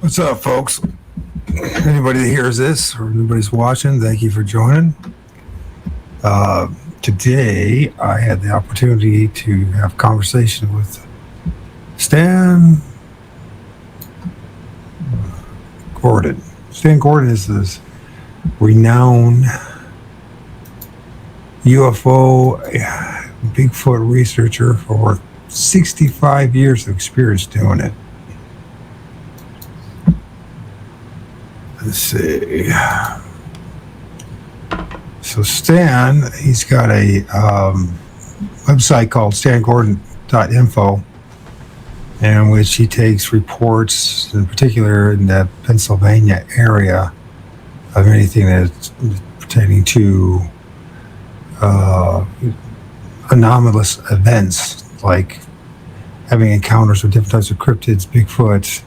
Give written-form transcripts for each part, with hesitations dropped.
What's up, folks? Anybody that hears this or anybody's watching, thank you for joining. Today, I had the opportunity to have a conversation with Stan Gordon. Stan Gordon is this renowned UFO Bigfoot researcher for over 65 years of experience doing it. Let's see. So Stan, he's got a website called stangordon.info, in which he takes reports, in particular in the Pensylvania area, of anything that's pertaining to anomalous events, like having encounters with different types of cryptids, Bigfoot,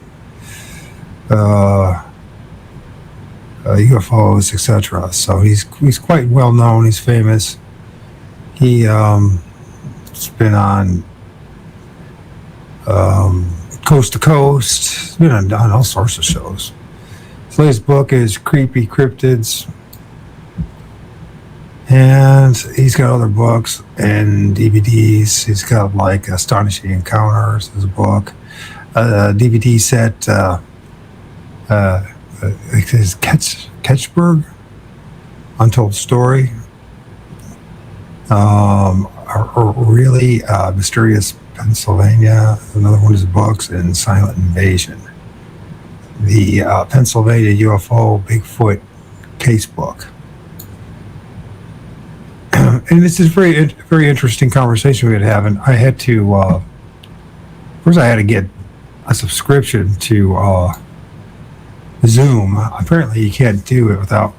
UFOs, etc. So he's quite well known. He's famous. He's been on Coast to Coast. He's been on all sorts of shows. His latest book is Creepy Cryptids, and he's got other books and DVDs. He's got like Astonishing Encounters, his book, DVD set. His Ketchberg Untold Story, a really mysterious Pensylvania. Another one of his books, and Silent Invasion, the Pennsylvania UFO Bigfoot casebook. And this is very interesting conversation we had having. I had to first I had to get a subscription to Zoom. Apparently you can't do it without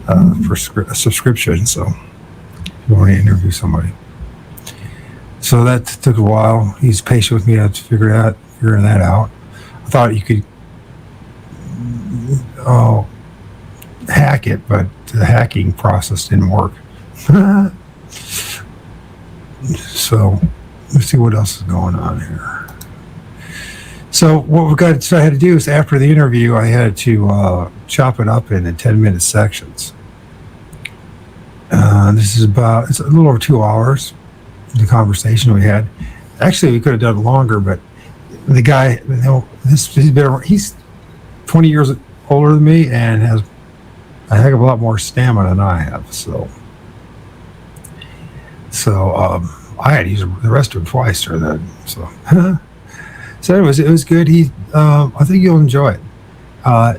a subscription, so if you want to interview somebody. So that took a while. He's patient with me to figure that out. I thought you could hack it, but the hacking process didn't work. So let's see what else is going on here. So what I had to do is, after the interview, I had to chop it up into 10-minute sections. It's a little over 2 hours, the conversation we had. Actually, we could have done it longer, but the guy, he's 20 years older than me and has a heck of a lot more stamina than I have. So I had to use the restroom twice during that. So anyways, it was good. I think you'll enjoy it.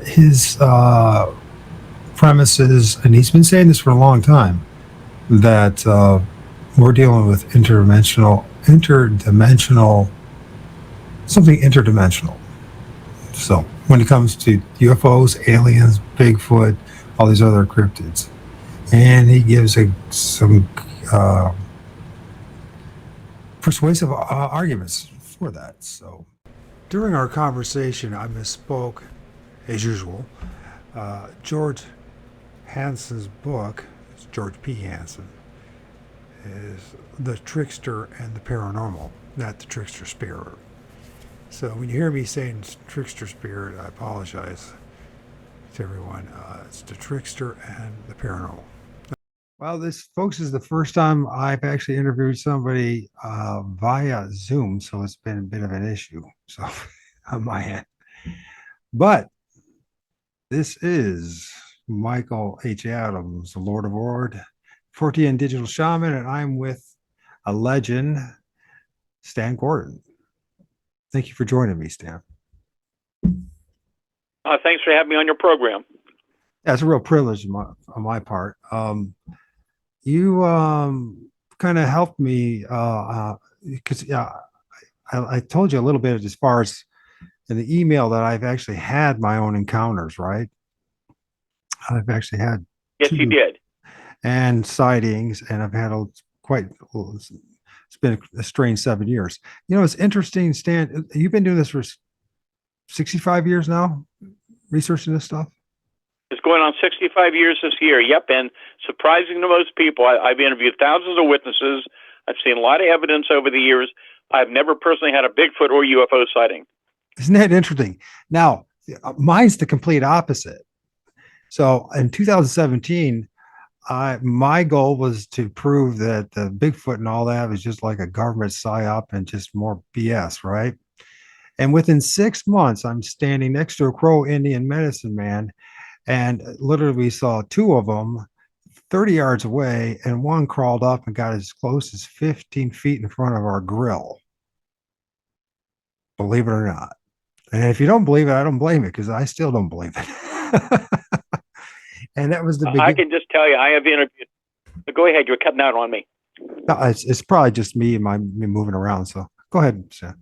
His premises, and he's been saying this for a long time, that we're dealing with interdimensional, something interdimensional. So when it comes to UFOs, aliens, Bigfoot, all these other cryptids, and he gives some persuasive arguments for that. So during our conversation, I misspoke, as usual. George Hansen's book, it's George P. Hansen, is The Trickster and the Paranormal, not The Trickster Spirit. So when you hear me saying Trickster Spirit, I apologize to everyone. It's The Trickster and the Paranormal. Well, this, folks, is the first time I've actually interviewed somebody via Zoom, so it's been a bit of an issue, so on my end. But this is Michael H. Adams, the Lord of O.R.D, Fortean Digital Shaman, and I'm with a legend, Stan Gordon. Thank you for joining me, Stan. Thanks for having me on your program. Yeah, it's a real privilege on my part. You kind of helped me because I told you a little bit as far as in the email that I've actually had my own encounters, right? I've actually had Yes, you did. And sightings, and I've had it's been a strange 7 years. You know, it's interesting, Stan, you've been doing this for 65 years now, researching this stuff? It's going on 65 years this year. Yep, and surprising to most people, I've interviewed thousands of witnesses. I've seen a lot of evidence over the years. I've never personally had a Bigfoot or UFO sighting. Isn't that interesting? Now, mine's the complete opposite. So in 2017, my goal was to prove that the Bigfoot and all that was just like a government psyop and just more BS, right? And within 6 months, I'm standing next to a Crow Indian medicine man, and literally we saw two of them 30 yards away, and one crawled up and got as close as 15 feet in front of our grill. Believe it or not. And if you don't believe it, I don't blame it because I still don't believe it. And that was the I beginning. can just tell you, I have interviewed. Go ahead, you're cutting out on me. No, it's probably just me moving around. So go ahead, Sam.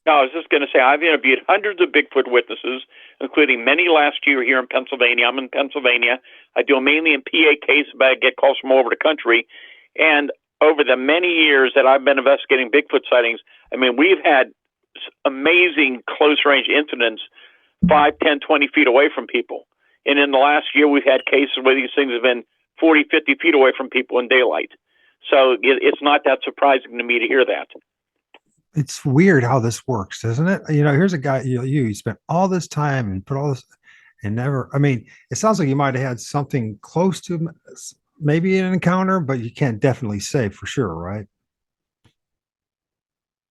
No, I was just going to say I've interviewed hundreds of Bigfoot witnesses, including many last year here in Pennsylvania. I'm in Pennsylvania. I do mainly in PA cases, but I get calls from all over the country. And over the many years that I've been investigating Bigfoot sightings, I mean, we've had amazing close-range incidents 5, 10, 20 feet away from people. And in the last year, we've had cases where these things have been 40, 50 feet away from people in daylight. So it's not that surprising to me to hear that. It's weird how this works, isn't it? You know, here's a guy, you spent all this time and put all this and never, I mean, it sounds like you might have had something close to maybe an encounter, but you can't definitely say for sure, right?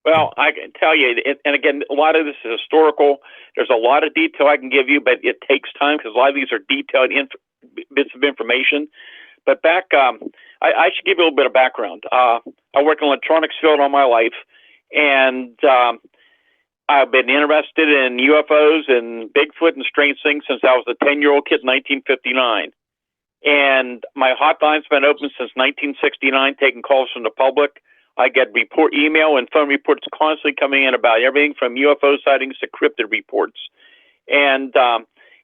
Well, I can tell you, and again, a lot of this is historical. There's a lot of detail I can give you, but it takes time because a lot of these are detailed bits of information. But I should give you a little bit of background. I worked in the electronics field all my life, and I've been interested in UFOs and Bigfoot and strange things since I was a 10-year-old kid in 1959. And my hotline's been open since 1969, taking calls from the public. I get email and phone reports constantly coming in about everything from UFO sightings to cryptid reports. And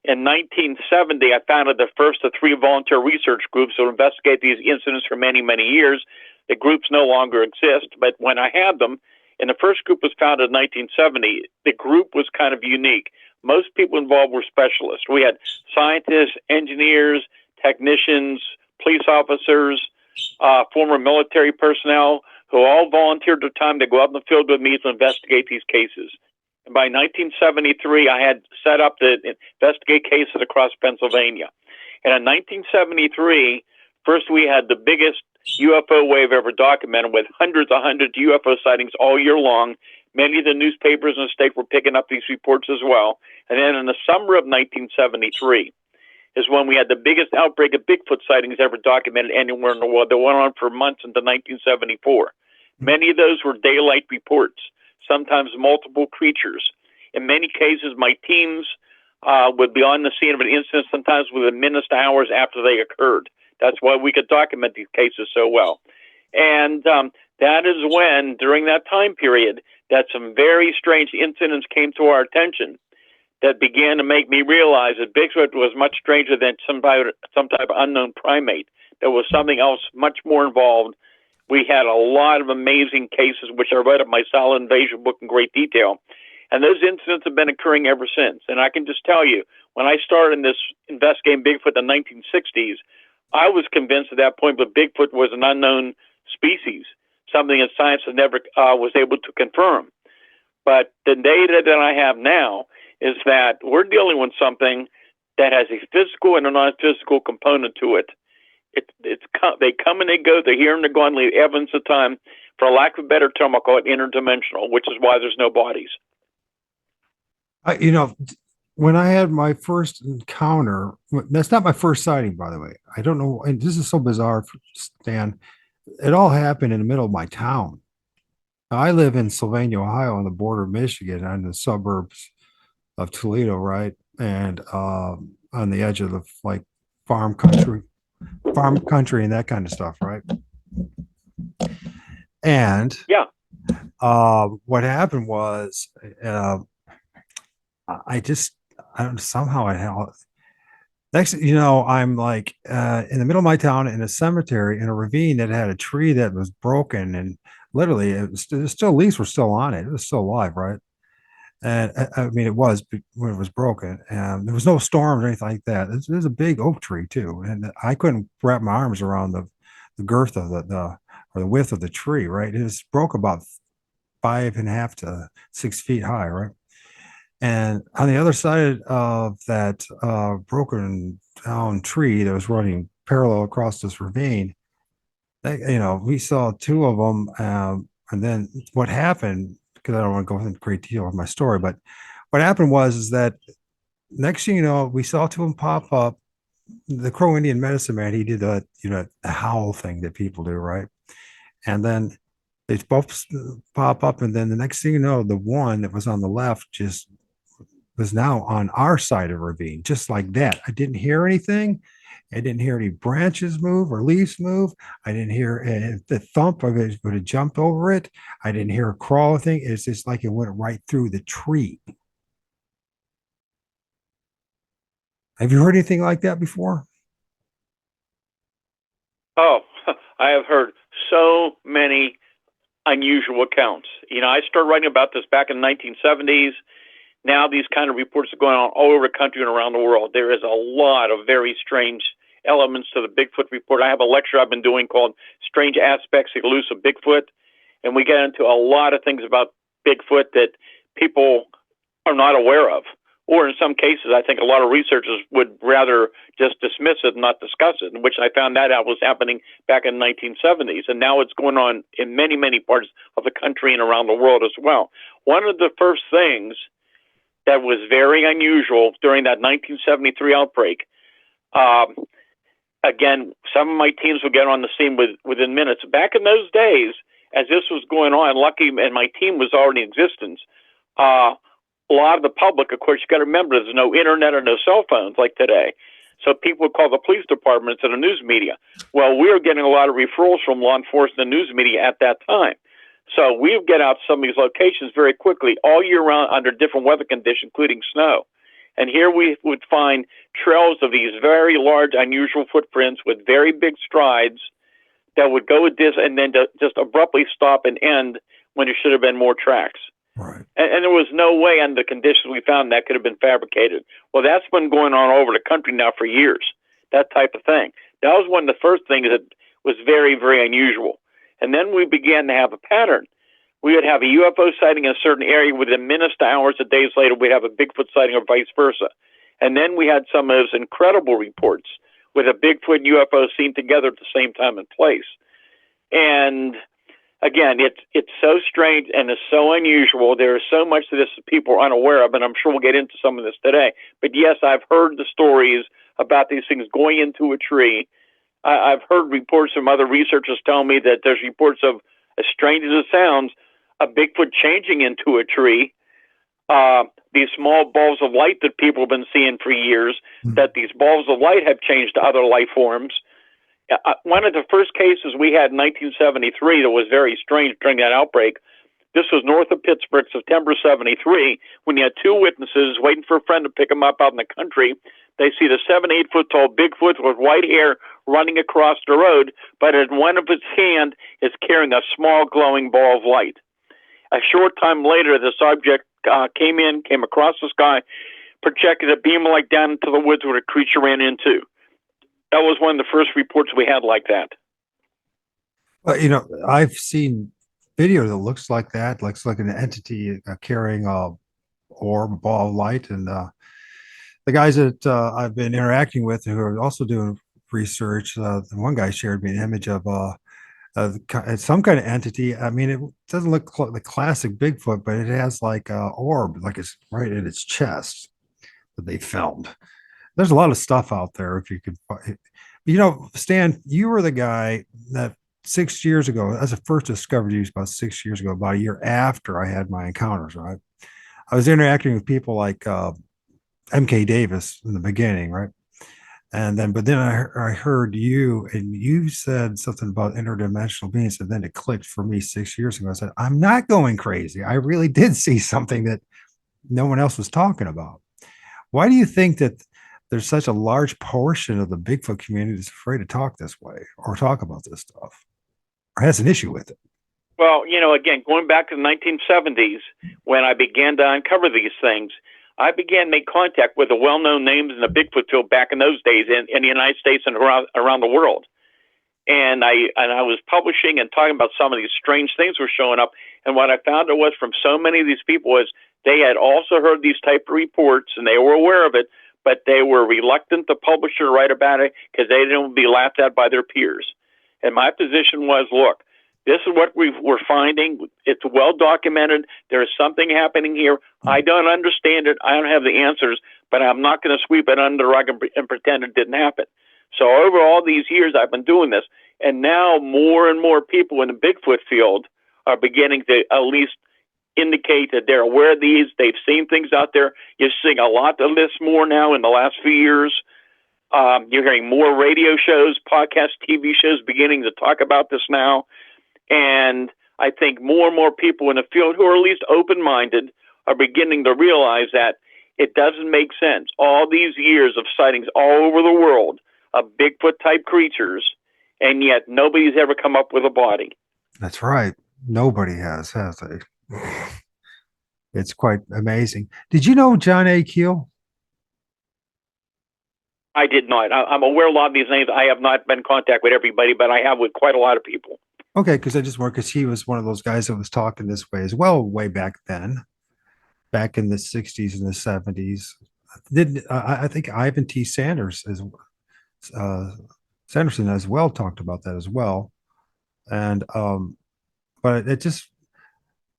in 1970, I founded the first of 3 volunteer research groups that investigate these incidents for many, many years. The groups no longer exist, but when I had them, and the first group was founded in 1970, the group was kind of unique. Most people involved were specialists. We had scientists, engineers, technicians, police officers, former military personnel who all volunteered their time to go out in the field with me to investigate these cases. And by 1973, I had set up to investigate cases across Pennsylvania. And in 1973, first we had the biggest UFO wave ever documented with hundreds of UFO sightings all year long. Many of the newspapers in the state were picking up these reports as well. And then in the summer of 1973 is when we had the biggest outbreak of Bigfoot sightings ever documented anywhere in the world that went on for months into 1974. Many of those were daylight reports, sometimes multiple creatures. In many cases, my teams would be on the scene of an incident sometimes within minutes to hours after they occurred. That's why we could document these cases so well. And that is when, during that time period, that some very strange incidents came to our attention that began to make me realize that Bigfoot was much stranger than some type of unknown primate. There was something else much more involved. We had a lot of amazing cases, which I wrote up in my Solid Invasion book in great detail. And those incidents have been occurring ever since. And I can just tell you, when I started in this investigating Bigfoot in the 1960s, I was convinced at that point that Bigfoot was an unknown species, something that science had never was able to confirm. But the data that I have now is that we're dealing with something that has a physical and a non-physical component to it. They come and they go. They're here and they're gone. Leave evidence of time. For lack of a better term, I'll call it interdimensional, which is why there's no bodies. You know, when I had my first encounter, that's not my first sighting, by the way. I don't know. And this is so bizarre, Stan. It all happened in the middle of my town. Now, I live in Sylvania, Ohio, on the border of Michigan, on the suburbs of Toledo, right? And on the edge of the like farm country, and that kind of stuff, right? And Yeah. what happened was I just I don't somehow I next I'm like in the middle of my town in a cemetery in a ravine that had a tree that was broken, and literally it was still leaves were still on it. It was still alive, right? And I mean, it was when it was broken, and there was no storms or anything like that. There's a big oak tree too, and I couldn't wrap my arms around the girth of the or the width of the tree. Right, it was broke about 5.5 to 6 feet high, right? And on the other side of that broken down tree that was running parallel across this ravine, we saw two of them. And then what happened, because I don't want to go into great detail of my story, but what happened was is that next thing you know, we saw two of them pop up. The Crow Indian medicine man, he did the howl thing that people do, right? And then they both pop up, and then the next thing you know, the one that was on the left just was now on our side of the ravine, just like that. I didn't hear anything. I didn't hear any branches move or leaves move. I didn't hear the thump of it would have jumped over it. I didn't hear a crawl thing. It's just like it went right through the tree. Have you heard anything like that before? Oh, I have heard so many unusual accounts. I started writing about this back in the 1970s. Now these kind of reports are going on all over the country and around the world. There is a lot of very strange elements to the Bigfoot report. I have a lecture I've been doing called Strange Aspects of Elusive Bigfoot, and we get into a lot of things about Bigfoot that people are not aware of. Or in some cases, I think a lot of researchers would rather just dismiss it and not discuss it, which I found that out was happening back in the 1970s. And now it's going on in many, many parts of the country and around the world as well. One of the first things that was very unusual during that 1973 outbreak, again, some of my teams would get on the scene within minutes. Back in those days, as this was going on, lucky, and my team was already in existence, a lot of the public, of course, you got to remember, there's no internet or no cell phones like today. So people would call the police departments and the news media. Well, we were getting a lot of referrals from law enforcement and news media at that time. So we would get out some of these locations very quickly, all year round under different weather conditions, including snow. And here we would find trails of these very large, unusual footprints with very big strides that would go with this and then just abruptly stop and end when there should have been more tracks. Right. And there was no way under the conditions we found that could have been fabricated. Well, that's been going on all over the country now for years, that type of thing. That was one of the first things that was very, very unusual. And then we began to have a pattern. We would have a UFO sighting in a certain area within minutes to hours or days later, we'd have a Bigfoot sighting or vice versa. And then we had some of those incredible reports with a Bigfoot and UFO seen together at the same time and place. And again, it's so strange and it's so unusual. There is so much of this that people are unaware of, and I'm sure we'll get into some of this today. But yes, I've heard the stories about these things going into a tree. I've heard reports from other researchers telling me that there's reports of, as strange as it sounds, a Bigfoot changing into a tree. These small balls of light that people have been seeing for years, that these balls of light have changed to other life forms. One of the first cases we had in 1973 that was very strange during that outbreak, this was north of Pittsburgh, September 73, when you had two witnesses waiting for a friend to pick them up out in the country. They see the 7-8 foot tall Bigfoot with white hair running across the road, but in one of its hand is carrying a small glowing ball of light. A short time later, this object came across the sky, projected a beam of light down into the woods where the creature ran into. That was one of the first reports we had like that. Well, I've seen video that looks like that, looks like an entity carrying a orb, ball of light, and the guys that I've been interacting with who are also doing research, one guy shared me an image of some kind of entity. I mean, it doesn't look like the classic Bigfoot, but it has like a orb, like it's right in its chest that they filmed. There's a lot of stuff out there. If you could, Stan, you were the guy that 6 years ago, as I first discovered you about 6 years ago, about a year after I had my encounters, right? I was interacting with people like M.K. Davis in the beginning, right? But then I heard you, and you said something about interdimensional beings, and then it clicked for me 6 years ago. I said, I'm not going crazy. I really did see something that no one else was talking about. Why do you think that there's such a large portion of the Bigfoot community that's afraid to talk this way or talk about this stuff or has an issue with it? Well, again, going back to the 1970s, when I began to uncover these things, I began to make contact with the well-known names in the Bigfoot field back in those days in the United States and around the world. and I was publishing and talking about some of these strange things were showing up. And what I found out was from so many of these people was they had also heard these type of reports and they were aware of it, but they were reluctant to publish or write about it because they didn't be laughed at by their peers. And my position was, look, this is what we're finding. It's well documented. There is something happening here. I don't understand it. I don't have the answers, but I'm not going to sweep it under the rug and pretend it didn't happen. So over all these years, I've been doing this, and now more and more people in the Bigfoot field are beginning to at least indicate that they're aware of these. They've seen things out there. You're seeing a lot of this more now in the last few years. You're hearing more radio shows, podcasts, TV shows beginning to talk about this now. And I think more and more people in the field who are at least open-minded are beginning to realize that it doesn't make sense. All these years of sightings all over the world of Bigfoot-type creatures, and yet nobody's ever come up with a body. That's right. Nobody has they? It's quite amazing. Did you know John A. Keel? I did not. I'm aware of a lot of these names. I have not been in contact with everybody, but I have with quite a lot of people. Okay, because I just want because he was one of those guys that was talking this way as well way back then, back in the 60s and the 70s. I think Ivan T. Sanderson as well talked about that as well. And but it just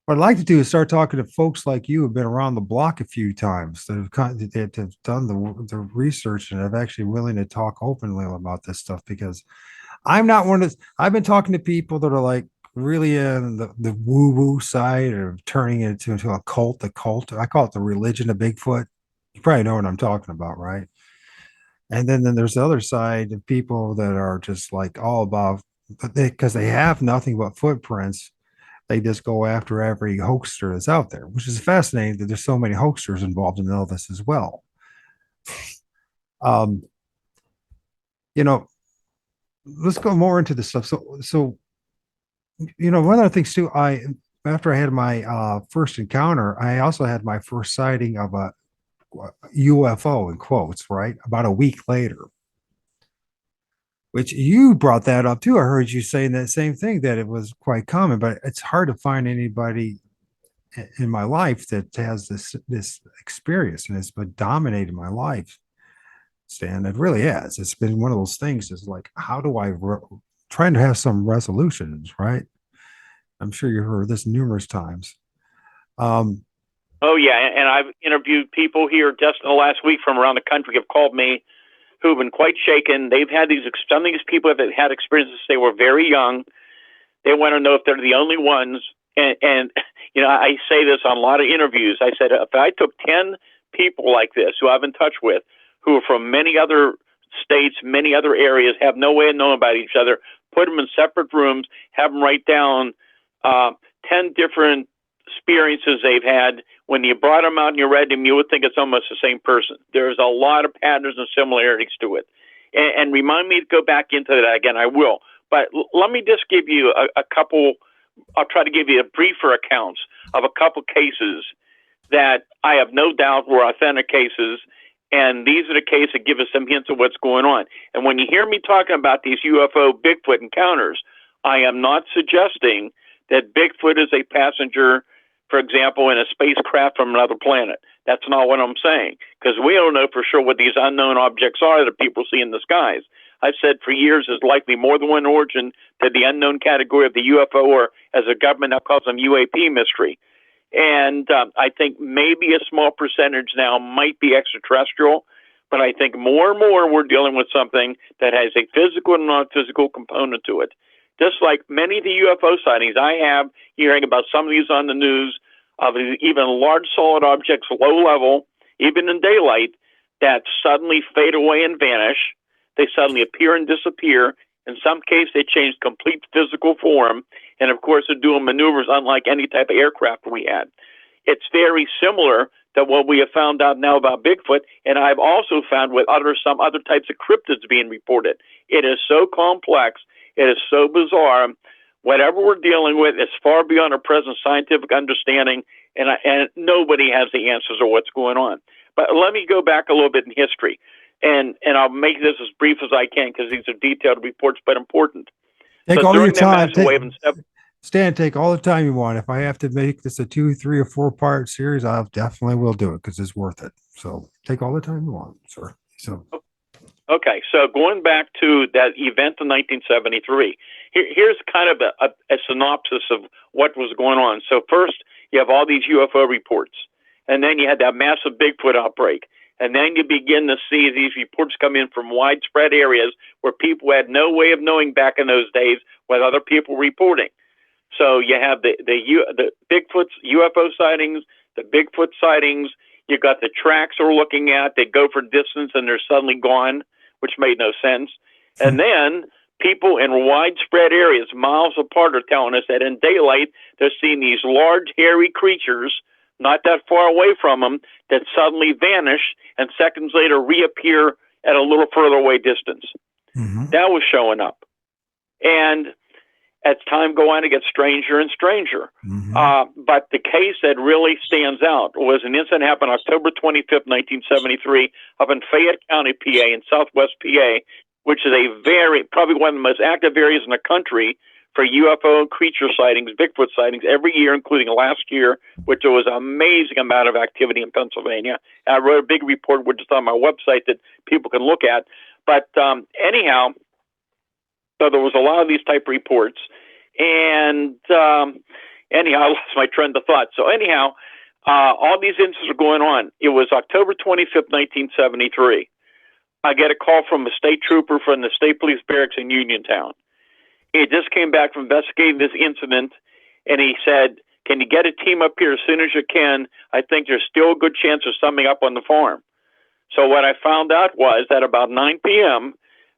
what I'd like to do is start talking to folks like you who've been around the block a few times that have done the research and have actually willing to talk openly about this stuff, because I'm not one of those. I've been talking to people that are like really in the woo-woo side or turning it into a cult, the cult. I call it the religion of Bigfoot. You probably know what I'm talking about, right? And then there's the other side of people that are just like all about, because they have nothing but footprints. They just go after every hoaxer that's out there, which is fascinating that there's so many hoaxers involved in all this as well. Um, you know, let's go more into this stuff. So one of the things too, after I had my first encounter, I also had my first sighting of a UFO in quotes, right? About a week later, which you brought that up too. I heard you saying that same thing, that it was quite common, but it's hard to find anybody in my life that has this experience, and it's been dominating my life, Stan. It really has. It's been one of those things. Is like, how do I trying to have some resolutions, right? I'm sure you heard this numerous times. Oh yeah, and I've interviewed people here just in the last week from around the country have called me who've been quite shaken. They've had some of these people have had experiences. They were very young. They want to know if they're the only ones. And I say this on a lot of interviews. I said, if I took 10 people like this who I'm in touch with, who are from many other states, many other areas, have no way of knowing about each other, put them in separate rooms, have them write down 10 different experiences they've had. When you brought them out and you read them, you would think it's almost the same person. There's a lot of patterns and similarities to it. And remind me to go back into that again. I will. But let me just give you a couple. I'll try to give you a briefer accounts of a couple cases that I have no doubt were authentic cases. And these are the cases that give us some hints of what's going on. And when you hear me talking about these UFO Bigfoot encounters, I am not suggesting that Bigfoot is a passenger, for example, in a spacecraft from another planet. That's not what I'm saying, because we don't know for sure what these unknown objects are that people see in the skies. I've said for years there's likely more than one origin to the unknown category of the UFO, or as the government now calls them, UAP mystery. And I think maybe a small percentage now might be extraterrestrial, but I think more and more we're dealing with something that has a physical and non-physical component to it. Just like many of the UFO sightings I have, hearing about some of these on the news, of even large solid objects, low level, even in daylight, that suddenly fade away and vanish. They suddenly appear and disappear. In some cases, they change complete physical form. And of course, they're doing maneuvers unlike any type of aircraft we had. It's very similar to what we have found out now about Bigfoot. And I've also found with some other types of cryptids being reported. It is so complex. It is so bizarre. Whatever we're dealing with is far beyond our present scientific understanding, and nobody has the answers of what's going on. But let me go back a little bit in history, and I'll make this as brief as I can because these are detailed reports but important. Take So all your during that time. massive wave in Stan, take all the time you want. If I have to make this a 2, 3, or 4-part series, I definitely will do it because it's worth it. So take all the time you want, sir. So Okay, so going back to that event in 1973, here's kind of a synopsis of what was going on. So first, you have all these UFO reports, and then you had that massive Bigfoot outbreak, and then you begin to see these reports come in from widespread areas where people had no way of knowing back in those days what other people were reporting. So you have the Bigfoot's UFO sightings, the Bigfoot sightings. You got the tracks we're looking at. They go for distance and they're suddenly gone, which made no sense. And then people in widespread areas, miles apart, are telling us that in daylight they're seeing these large, hairy creatures not that far away from them that suddenly vanish and seconds later reappear at a little further away distance. That was showing up. And as time go on, it gets stranger and stranger. But the case that really stands out was an incident happened October 25th, 1973, up in Fayette County, PA, in southwest PA, which is probably one of the most active areas in the country for UFO creature sightings, Bigfoot sightings, every year, including last year, which there was an amazing amount of activity in Pennsylvania. And I wrote a big report, which is on my website, that people can look at. But anyhow, so there was a lot of these type reports. And anyhow, I lost my trend of thought. So anyhow, all these incidents are going on. It was October 25th, 1973. I get a call from a state trooper from the state police barracks in Uniontown. He just came back from investigating this incident, and he said, "Can you get a team up here as soon as you can? I think there's still a good chance of something up on the farm." So what I found out was that about 9 p.m.,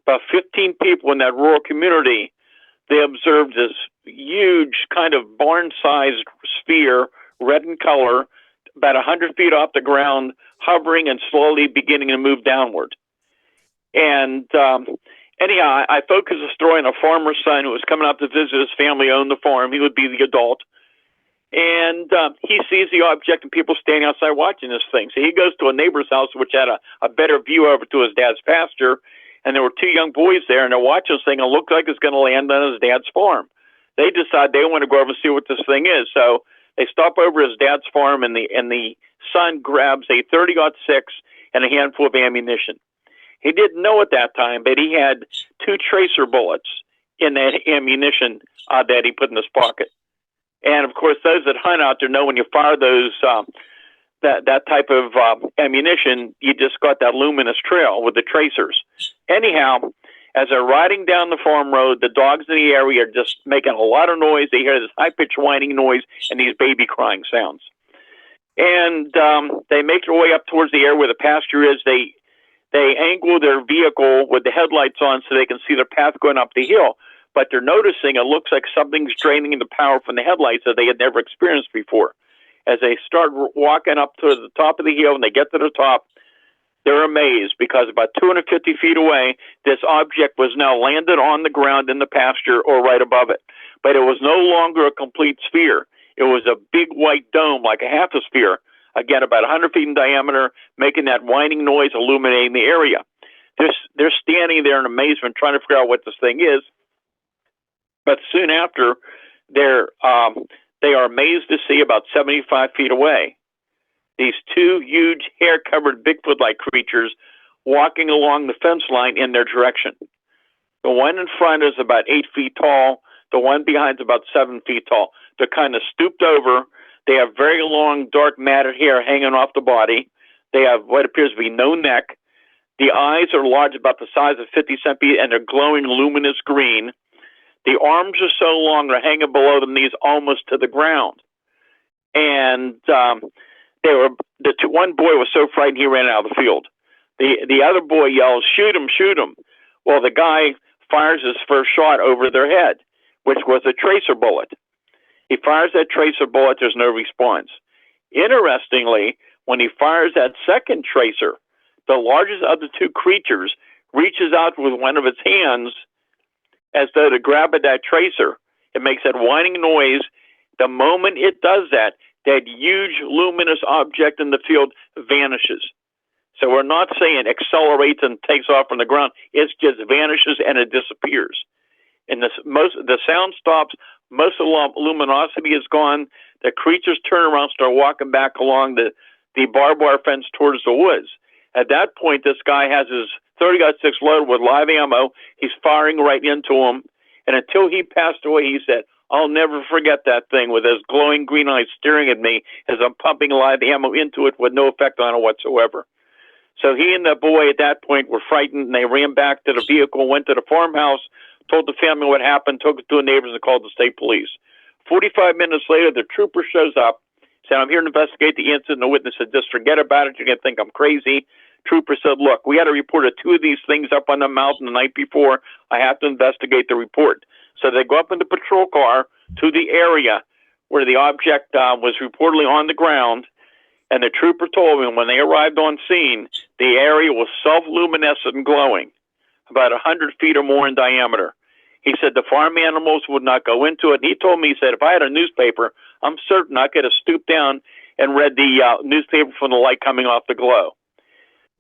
about 15 people in that rural community, they observed this huge kind of barn-sized sphere, red in color, about 100 feet off the ground, hovering and slowly beginning to move downward. And anyhow, I focused the story on a farmer's son who was coming up to visit his family, owned the farm. He would be the adult. And he sees the object and people standing outside watching this thing. So he goes to a neighbor's house, which had a better view over to his dad's pasture. And there were 2 young boys there, and they're watching this thing. It looked like it's going to land on his dad's farm. They decide they want to go over and see what this thing is. So they stop over his dad's farm, and the son grabs a 30-06 and a handful of ammunition. He didn't know at that time, but he had 2 tracer bullets in that ammunition that he put in his pocket. And of course, those that hunt out there know when you fire those that type of ammunition, you just got that luminous trail with the tracers. Anyhow, as they're riding down the farm road, the dogs in the area are just making a lot of noise. They hear this high-pitched whining noise and these baby crying sounds. And they make their way up towards the area where the pasture is. They angle their vehicle with the headlights on so they can see their path going up the hill. But they're noticing it looks like something's draining the power from the headlights that they had never experienced before. As they start walking up to the top of the hill and they get to the top, they're amazed because about 250 feet away, this object was now landed on the ground in the pasture or right above it. But it was no longer a complete sphere. It was a big white dome, like a half a sphere, again, about 100 feet in diameter, making that whining noise, illuminating the area. They're standing there in amazement, trying to figure out what this thing is. But soon after, they are amazed to see about 75 feet away these 2 huge hair-covered Bigfoot-like creatures walking along the fence line in their direction. The one in front is about 8 feet tall. The one behind is about 7 feet tall. They're kind of stooped over. They have very long, dark, matted hair hanging off the body. They have what appears to be no neck. The eyes are large, about the size of 50 centimeters, and they're glowing luminous green. The arms are so long, they're hanging below the knees almost to the ground. And one boy was so frightened he ran out of the field. The other boy yells, "Shoot him, shoot him." Well, the guy fires his first shot over their head, which was a tracer bullet. He fires that tracer bullet, there's no response. Interestingly, when he fires that second tracer, the largest of the 2 creatures reaches out with one of its hands as though to grab at that tracer. It makes that whining noise. The moment it does that, that huge luminous object in the field vanishes. So we're not saying accelerates and takes off from the ground. It just vanishes and it disappears. And and the sound stops. Most of the luminosity is gone. The creatures turn around, start walking back along the barbed wire fence towards the woods. At that point, this guy has his 30-06 loaded with live ammo. He's firing right into him. And until he passed away, he said, "I'll never forget that thing," with his glowing green eyes staring at me as I'm pumping live ammo into it with no effect on it whatsoever. So he and the boy at that point were frightened, and they ran back to the vehicle, went to the farmhouse, told the family what happened, took it to the neighbors, and called the state police. 45 minutes later, the trooper shows up, said, "I'm here to investigate the incident." The witness said, "Just forget about it. You're going to think I'm crazy." Trooper said, "Look, we had a report of 2 of these things up on the mountain the night before. I have to investigate the report." So they go up in the patrol car to the area where the object was reportedly on the ground. And the trooper told me when they arrived on scene, the area was self-luminescent and glowing, about 100 feet or more in diameter. He said the farm animals would not go into it. And he told me, he said, if I had a newspaper, I'm certain I could have stooped down and read the newspaper from the light coming off the glow.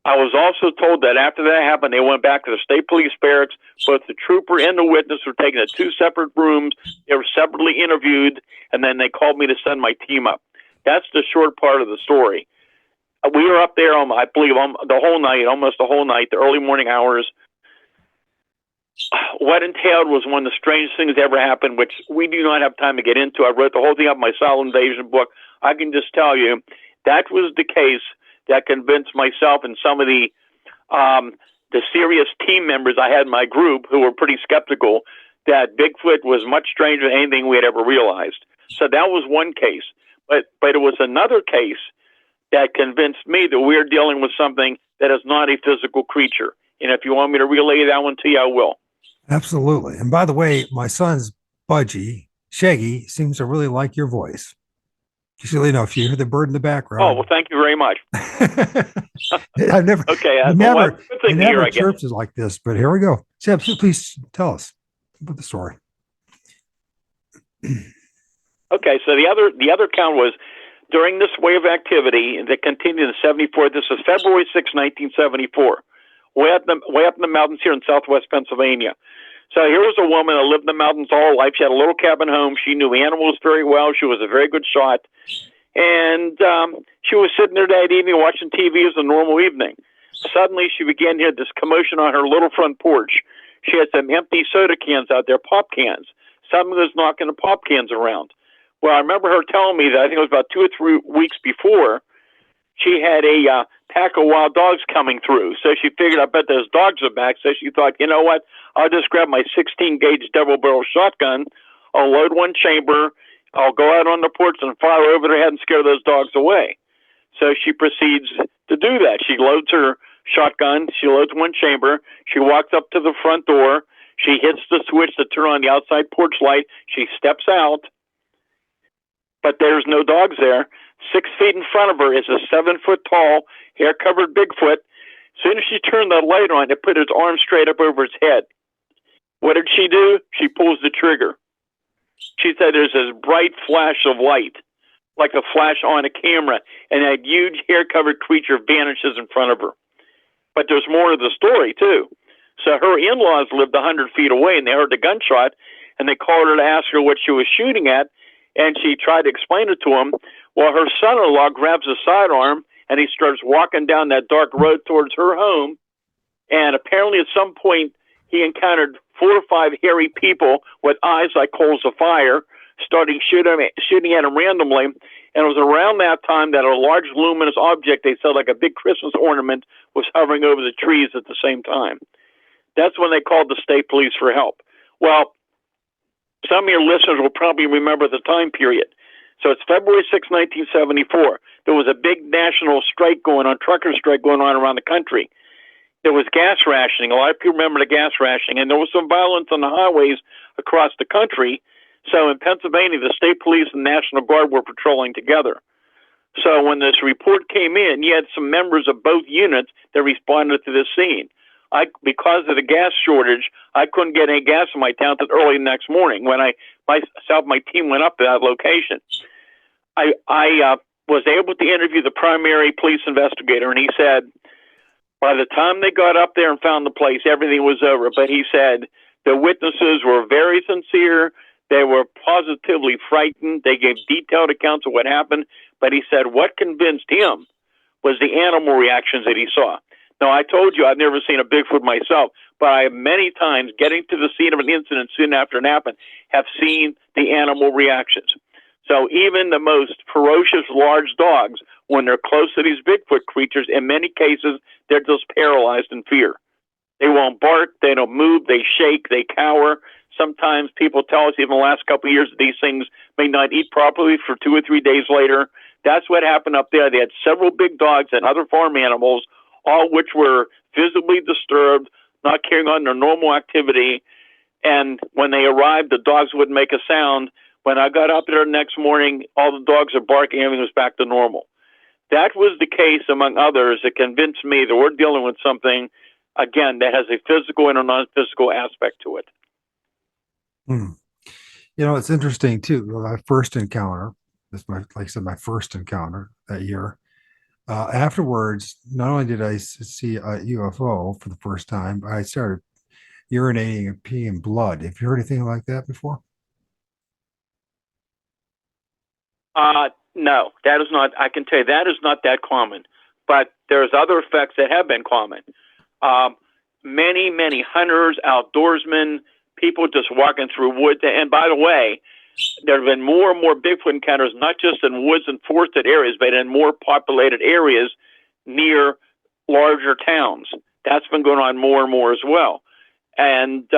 I was also told that after that happened, they went back to the state police barracks. Both the trooper and the witness were taken to 2 separate rooms. They were separately interviewed, and then they called me to send my team up. That's the short part of the story. We were up there, I believe, the whole night, almost the whole night, the early morning hours. What entailed was one of the strangest things that ever happened, which we do not have time to get into. I wrote the whole thing up in my Silent Invasion book. I can just tell you that was the case that convinced myself and some of the serious team members I had in my group who were pretty skeptical that Bigfoot was much stranger than anything we had ever realized. So that was one case. But it was another case that convinced me that we're dealing with something that is not a physical creature. And if you want me to relay that one to you, I will. Absolutely. And by the way, my son's Budgie, Shaggy, seems to really like your voice. Just so you know, if you hear the bird in the background. Oh, well, thank you very much. I've never, okay, I never chirps is like this, but here we go. Seb, please tell us about the story. Okay, so the other count was during this wave of activity that continued in '74. This is February 6, 1974, way up in the mountains here in southwest Pennsylvania. So here was a woman that lived in the mountains all her life. She had a little cabin home. She knew animals very well. She was a very good shot. And she was sitting there that evening watching TV as a normal evening. Suddenly, she began to hear this commotion on her little front porch. She had some empty soda cans out there, pop cans. Someone was knocking the pop cans around. Well, I remember her telling me that I think it was about 2 or 3 weeks before, she had a pack of wild dogs coming through. So she figured, I bet those dogs are back. So she thought, you know what? I'll just grab my 16-gauge double-barrel shotgun. I'll load one chamber. I'll go out on the porch and fire over their head and scare those dogs away. So she proceeds to do that. She loads her shotgun. She loads one chamber. She walks up to the front door. She hits the switch to turn on the outside porch light. She steps out, but there's no dogs there. 6 feet in front of her is a 7-foot-tall, hair-covered Bigfoot. As soon as she turned the light on, it put its arm straight up over its head. What did she do? She pulls the trigger. She said there's this bright flash of light, like a flash on a camera, and that huge hair-covered creature vanishes in front of her. But there's more to the story, too. So her in-laws lived 100 feet away, and they heard the gunshot, and they called her to ask her what she was shooting at, and she tried to explain it to him. Well, her son-in-law grabs a sidearm, and he starts walking down that dark road towards her home, and apparently at some point he encountered 4 or 5 hairy people with eyes like coals of fire, starting shooting at him randomly. And it was around that time that a large luminous object, they said like a big Christmas ornament, was hovering over the trees at the same time. That's when they called the state police for help. Well, some of your listeners will probably remember the time period. So it's February 6, 1974. There was a big national strike going on, trucker strike going on around the country. There was gas rationing. A lot of people remember the gas rationing, and there was some violence on the highways across the country. So in Pennsylvania, the state police and National Guard were patrolling together. So when this report came in, you had some members of both units that responded to this scene. Because of the gas shortage, I couldn't get any gas in my town until early the next morning when my team went up to that location. I was able to interview the primary police investigator, and he said, by the time they got up there and found the place, everything was over. But he said, The witnesses were very sincere. They were positively frightened. They gave detailed accounts of what happened. But he said what convinced him was the animal reactions that he saw. Now, I told you I've never seen a Bigfoot myself, but I have many times, getting to the scene of an incident soon after it happened, have seen the animal reactions. So even the most ferocious large dogs, when they're close to these Bigfoot creatures, in many cases, they're just paralyzed in fear. They won't bark, they don't move, they shake, they cower. Sometimes people tell us, even the last couple of years, that these things may not eat properly for 2 or 3 days later. That's what happened up there. They had several big dogs and other farm animals, all which were visibly disturbed, not carrying on their normal activity. And when they arrived, the dogs wouldn't make a sound. When I got up there the next morning, all the dogs are barking, everything was back to normal. That was the case, among others, that convinced me that we're dealing with something, again, that has a physical and a non-physical aspect to it. Hmm. You know, it's interesting too. My first encounter, like I said, my first encounter that year. Afterwards, not only did I see a UFO for the first time, I started urinating and peeing blood. Have you heard anything like that before? No, that is not, I can tell you, that is not that common. But there's other effects that have been common. Many hunters, outdoorsmen, people just walking through woods. And by the way, there have been more and more Bigfoot encounters, not just in woods and forested areas, but in more populated areas near larger towns. That's been going on more and more as well. And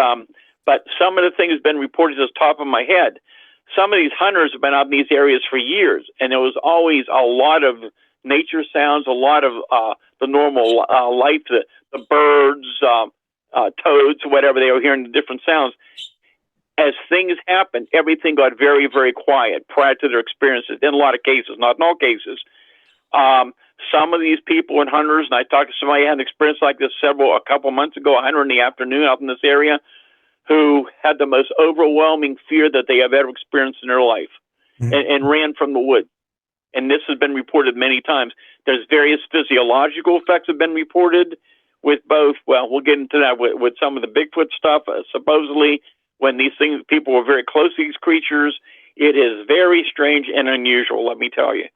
but some of the things have been reported just top of my head. Some of these hunters have been out in these areas for years, and there was always a lot of nature sounds, a lot of the normal life, the birds, toads, whatever they were hearing, the different sounds. As things happened, everything got very, very quiet prior to their experiences. In a lot of cases, not in all cases. Some of these people and hunters, and I talked to somebody who had an experience like this a couple months ago, a hunter in the afternoon out in this area, who had the most overwhelming fear that they have ever experienced in their life, and ran from the woods. And this has been reported many times. There's various physiological effects have been reported with both. Well, we'll get into that with some of the Bigfoot stuff. Supposedly, when these things, people were very close to these creatures, it is very strange and unusual, let me tell you.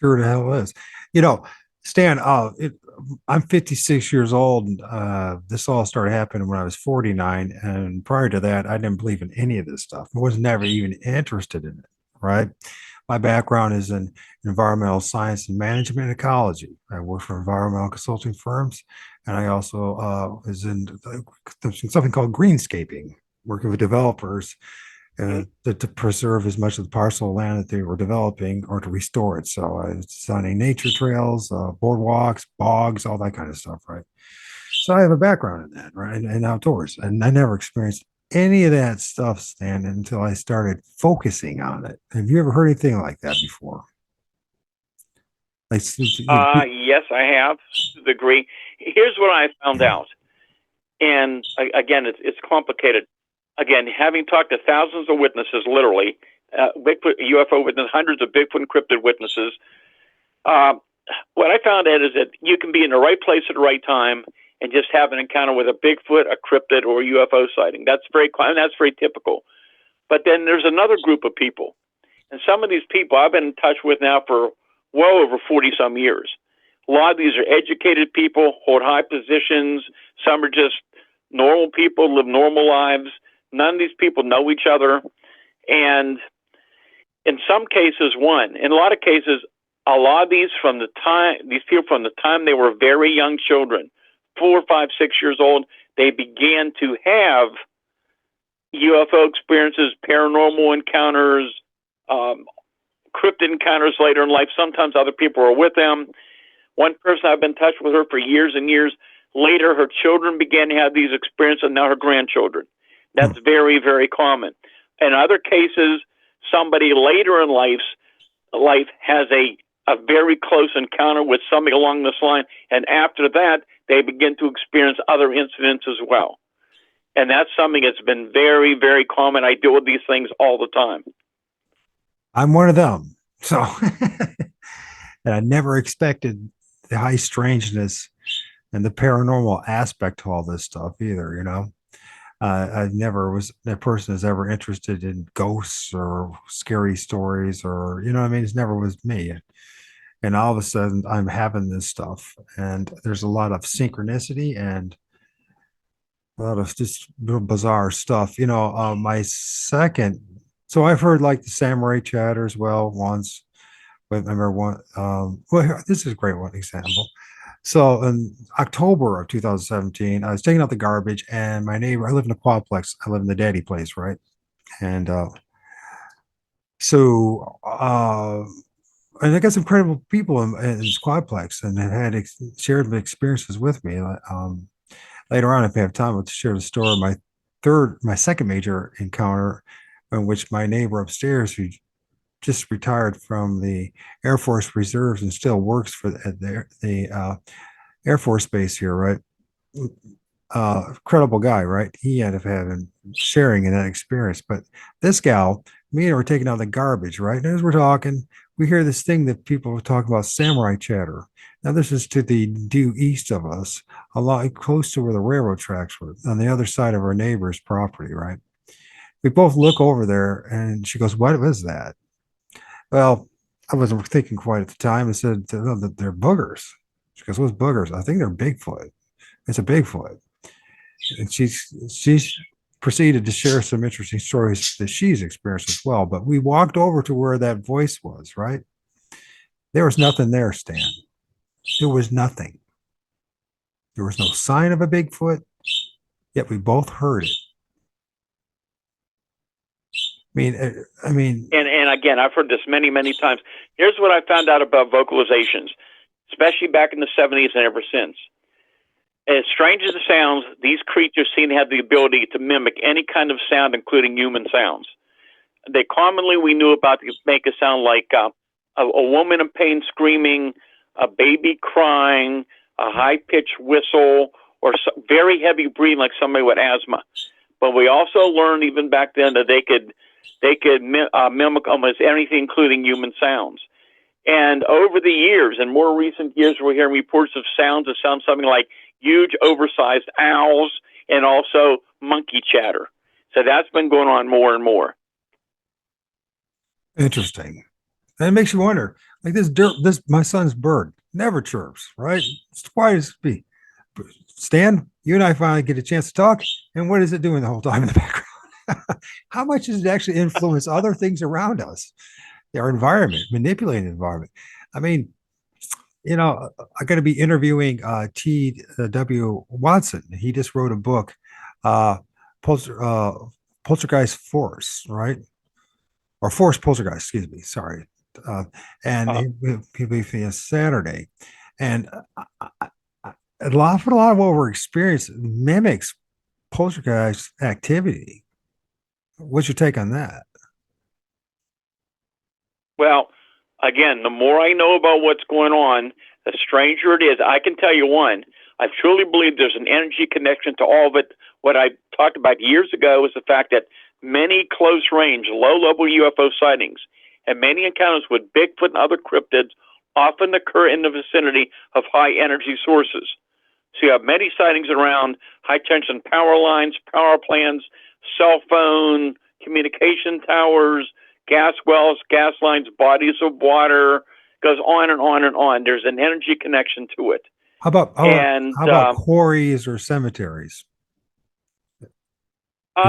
Sure the hell is. You know, Stan, I'm 56 years old. This all started happening when I was 49. And prior to that, I didn't believe in any of this stuff. I was never even interested in it, right? My background is in environmental science and management and ecology. I work for environmental consulting firms. And I also was in something called greenscaping, working with developers to preserve as much of the parcel of land that they were developing or to restore it. So it's designing nature trails, boardwalks, bogs, all that kind of stuff, right? So I have a background in that, right, and outdoors. And I never experienced any of that stuff, Stan, until I started focusing on it. Have you ever heard anything like that before? Like, Yes, I have, to the degree. Here's what I found out. And again, it's complicated. Again, having talked to thousands of witnesses, literally, Bigfoot, UFO witnesses, hundreds of Bigfoot and cryptid witnesses, what I found out is that you can be in the right place at the right time and just have an encounter with a Bigfoot, a cryptid, or a UFO sighting. That's very common. That's very typical. But then there's another group of people, and some of these people I've been in touch with now for well over 40-some years. A lot of these are educated people, hold high positions. Some are just normal people, live normal lives. None of these people know each other. And in some cases, in a lot of cases, a lot of these people from the time they were very young children, 4, 5, 6 years old, they began to have UFO experiences, paranormal encounters, cryptid encounters later in life. Sometimes other people are with them. One person, I've been in touch with her for years and years. Later, her children began to have these experiences, and now her grandchildren. That's very, very common. In other cases, somebody later in life has a very close encounter with somebody along this line, and after that, they begin to experience other incidents as well. And that's something that's been very, very common. I deal with these things all the time. I'm one of them. So, and I never expected the high strangeness and the paranormal aspect to all this stuff either, you know. I never was that person is ever interested in ghosts or scary stories, or you know what I mean. It never was me. And all of a sudden, I'm having this stuff, and there's a lot of synchronicity and a lot of just real bizarre stuff. My second, so I've heard like the samurai chatter as well once. But I remember one. Well, this is a great one example. So in October of 2017, I was taking out the garbage, and my neighbor. I live in a quadplex. I live in the daddy place, right? And so, and I got some incredible people in this quadplex, and have had shared experiences with me. Later on, if I have time, I'll share the story of my second major encounter, in which my neighbor upstairs, who just retired from the Air Force Reserves and still works for the Air Force Base here, right? Credible guy, right? He ended up having sharing in that experience. But this gal, me and her were taking out the garbage, right? And as we're talking, we hear this thing that people were talking about, samurai chatter. Now, this is to the due east of us, a lot close to where the railroad tracks were, on the other side of our neighbor's property, right? We both look over there, and she goes, "What was that?" Well, I wasn't thinking quite at the time. I said, "No, that they're boogers." She goes, "What's boogers?" I think they're Bigfoot. It's a Bigfoot. And she's proceeded to share some interesting stories that she's experienced as well. But we walked over to where that voice was, right? There was nothing there, Stan. There was nothing. There was no sign of a Bigfoot, yet we both heard it. I mean, And again, I've heard this many, many times. Here's what I found out about vocalizations, especially back in the 70s and ever since. As strange as it sounds, these creatures seem to have the ability to mimic any kind of sound, including human sounds. They commonly, we knew about, make a sound like a woman in pain screaming, a baby crying, a high-pitched whistle, or very heavy breathing like somebody with asthma. But we also learned even back then that they could mimic almost anything, including human sounds. And over the years, in more recent years, we're hearing reports of sounds that sound something like huge, oversized owls and also monkey chatter. So that's been going on more and more. interesting. And it makes you wonder, like this my son's bird never chirps, right? It's quiet as be. Stan, you and I finally get a chance to talk, and what is it doing the whole time in the background? How much does it actually influence other things around us, our environment, manipulating the environment? I mean, I got to be interviewing T.W. Watson. He just wrote a book, uh, Polter, Poltergeist Force, right? Or Force Poltergeist, excuse me, sorry. Uh, and he'll be for Saturday. And a lot of what we're experiencing mimics poltergeist activity. What's your take on that? Well, again, the more I know about what's going on, the stranger it is. I can tell you one, I truly believe there's an energy connection to all of it. What I talked about years ago was the fact that many close range, low level UFO sightings and many encounters with Bigfoot and other cryptids often occur in the vicinity of high energy sources. So you have many sightings around high tension power lines, power plants, cell phone, communication towers, gas wells, gas lines, bodies of water, goes on and on and on. There's an energy connection to it. How about how about, And how about quarries or cemeteries?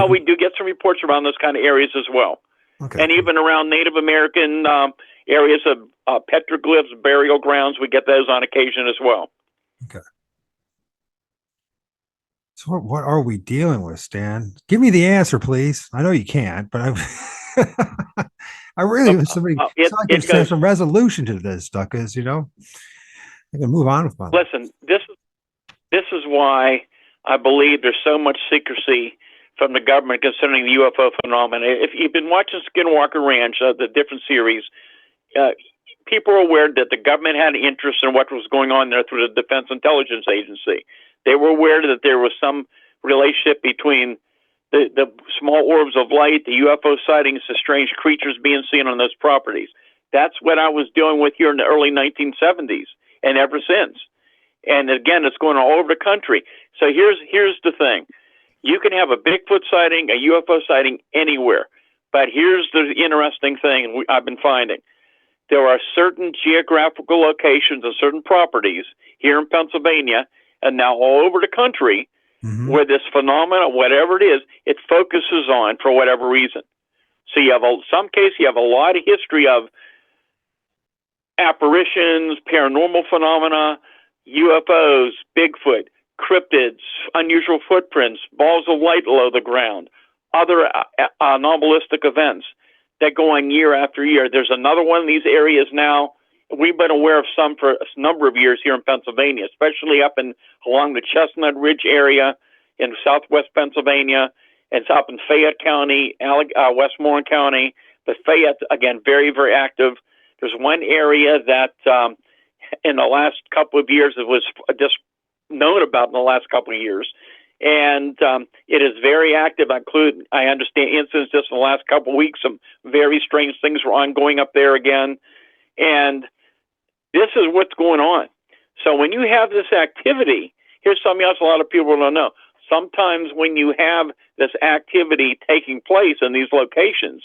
we do get some reports around those kind of areas as well. Okay, And even around Native American areas of petroglyphs, burial grounds, we get those on occasion as well. okay. So what are we dealing with, Stan? Give me the answer, please. I know you can't, but I really wish somebody so I can send some resolution to this stuff, because I can move on with my life. Listen, this is why I believe there's so much secrecy from the government concerning the UFO phenomenon. If you've been watching Skinwalker Ranch, the different series, people are aware that the government had an interest in what was going on there through the Defense Intelligence Agency. They were aware that there was some relationship between the small orbs of light, the UFO sightings, the strange creatures being seen on those properties. That's what I was dealing with here in the early 1970s and ever since. And again, it's going all over the country. So here's the thing. You can have a Bigfoot sighting, a UFO sighting anywhere. But here's the interesting thing I've been finding. There are certain geographical locations and certain properties here in Pennsylvania and now all over the country where this phenomenon, whatever it is, it focuses on for whatever reason. So you have some case you have a lot of history of apparitions, paranormal phenomena, UFOs, Bigfoot, cryptids, unusual footprints, balls of light below the ground, other anomalistic events that go on year after year. There's another one of these areas now. We've been aware of some for a number of years here in Pennsylvania, especially up along the Chestnut Ridge area in southwest Pennsylvania, and it's up in Fayette County, Westmoreland County. But Fayette, again, very, very active. There's one area that in the last couple of years, it was just known about in the last couple of years. And it is very active. I understand incidents just in the last couple of weeks. Some very strange things were ongoing up there again. And this is what's going on. So when you have this activity, here's something else a lot of people don't know. Sometimes when you have this activity taking place in these locations,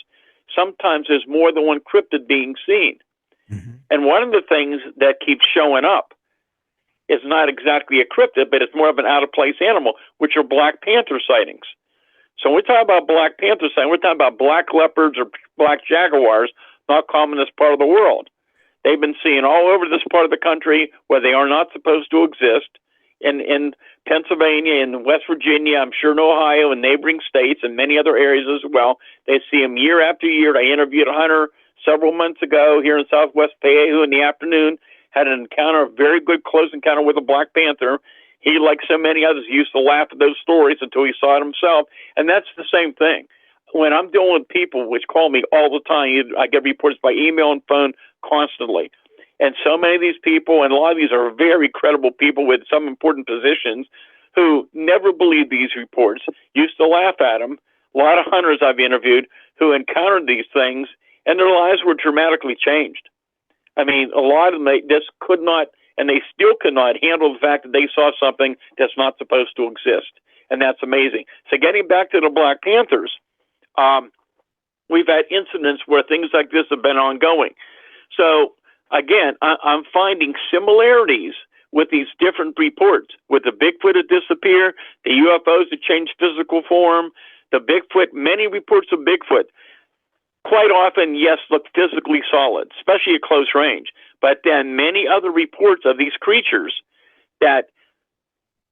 sometimes there's more than one cryptid being seen. And one of the things that keeps showing up is not exactly a cryptid, but it's more of an out-of-place animal, which are black panther sightings. So when we talk about black panther sightings, we're talking about black leopards or black jaguars, not common in this part of the world. They've been seen all over this part of the country where they are not supposed to exist, in Pennsylvania, in West Virginia, I'm sure in Ohio, and neighboring states, and many other areas as well. They see them year after year. I interviewed a hunter several months ago here in southwest PA in the afternoon, had an encounter, a very good close encounter with a black panther. He, like so many others, used to laugh at those stories until he saw it himself. And that's the same thing. When I'm dealing with people which call me all the time, I get reports by email and phone constantly. And so many of these people, and a lot of these are very credible people with some important positions, who never believed these reports, used to laugh at them. A lot of hunters I've interviewed who encountered these things, and their lives were dramatically changed. I mean, a lot of them, they just could not, and they still could not handle the fact that they saw something that's not supposed to exist. And that's amazing. So getting back to the Black Panthers, we've had incidents where things like this have been ongoing. So again, I'm finding similarities with these different reports, with the Bigfoot that disappear, the UFOs that change physical form, the Bigfoot, many reports of Bigfoot, quite often, yes, look physically solid, especially at close range. But then many other reports of these creatures that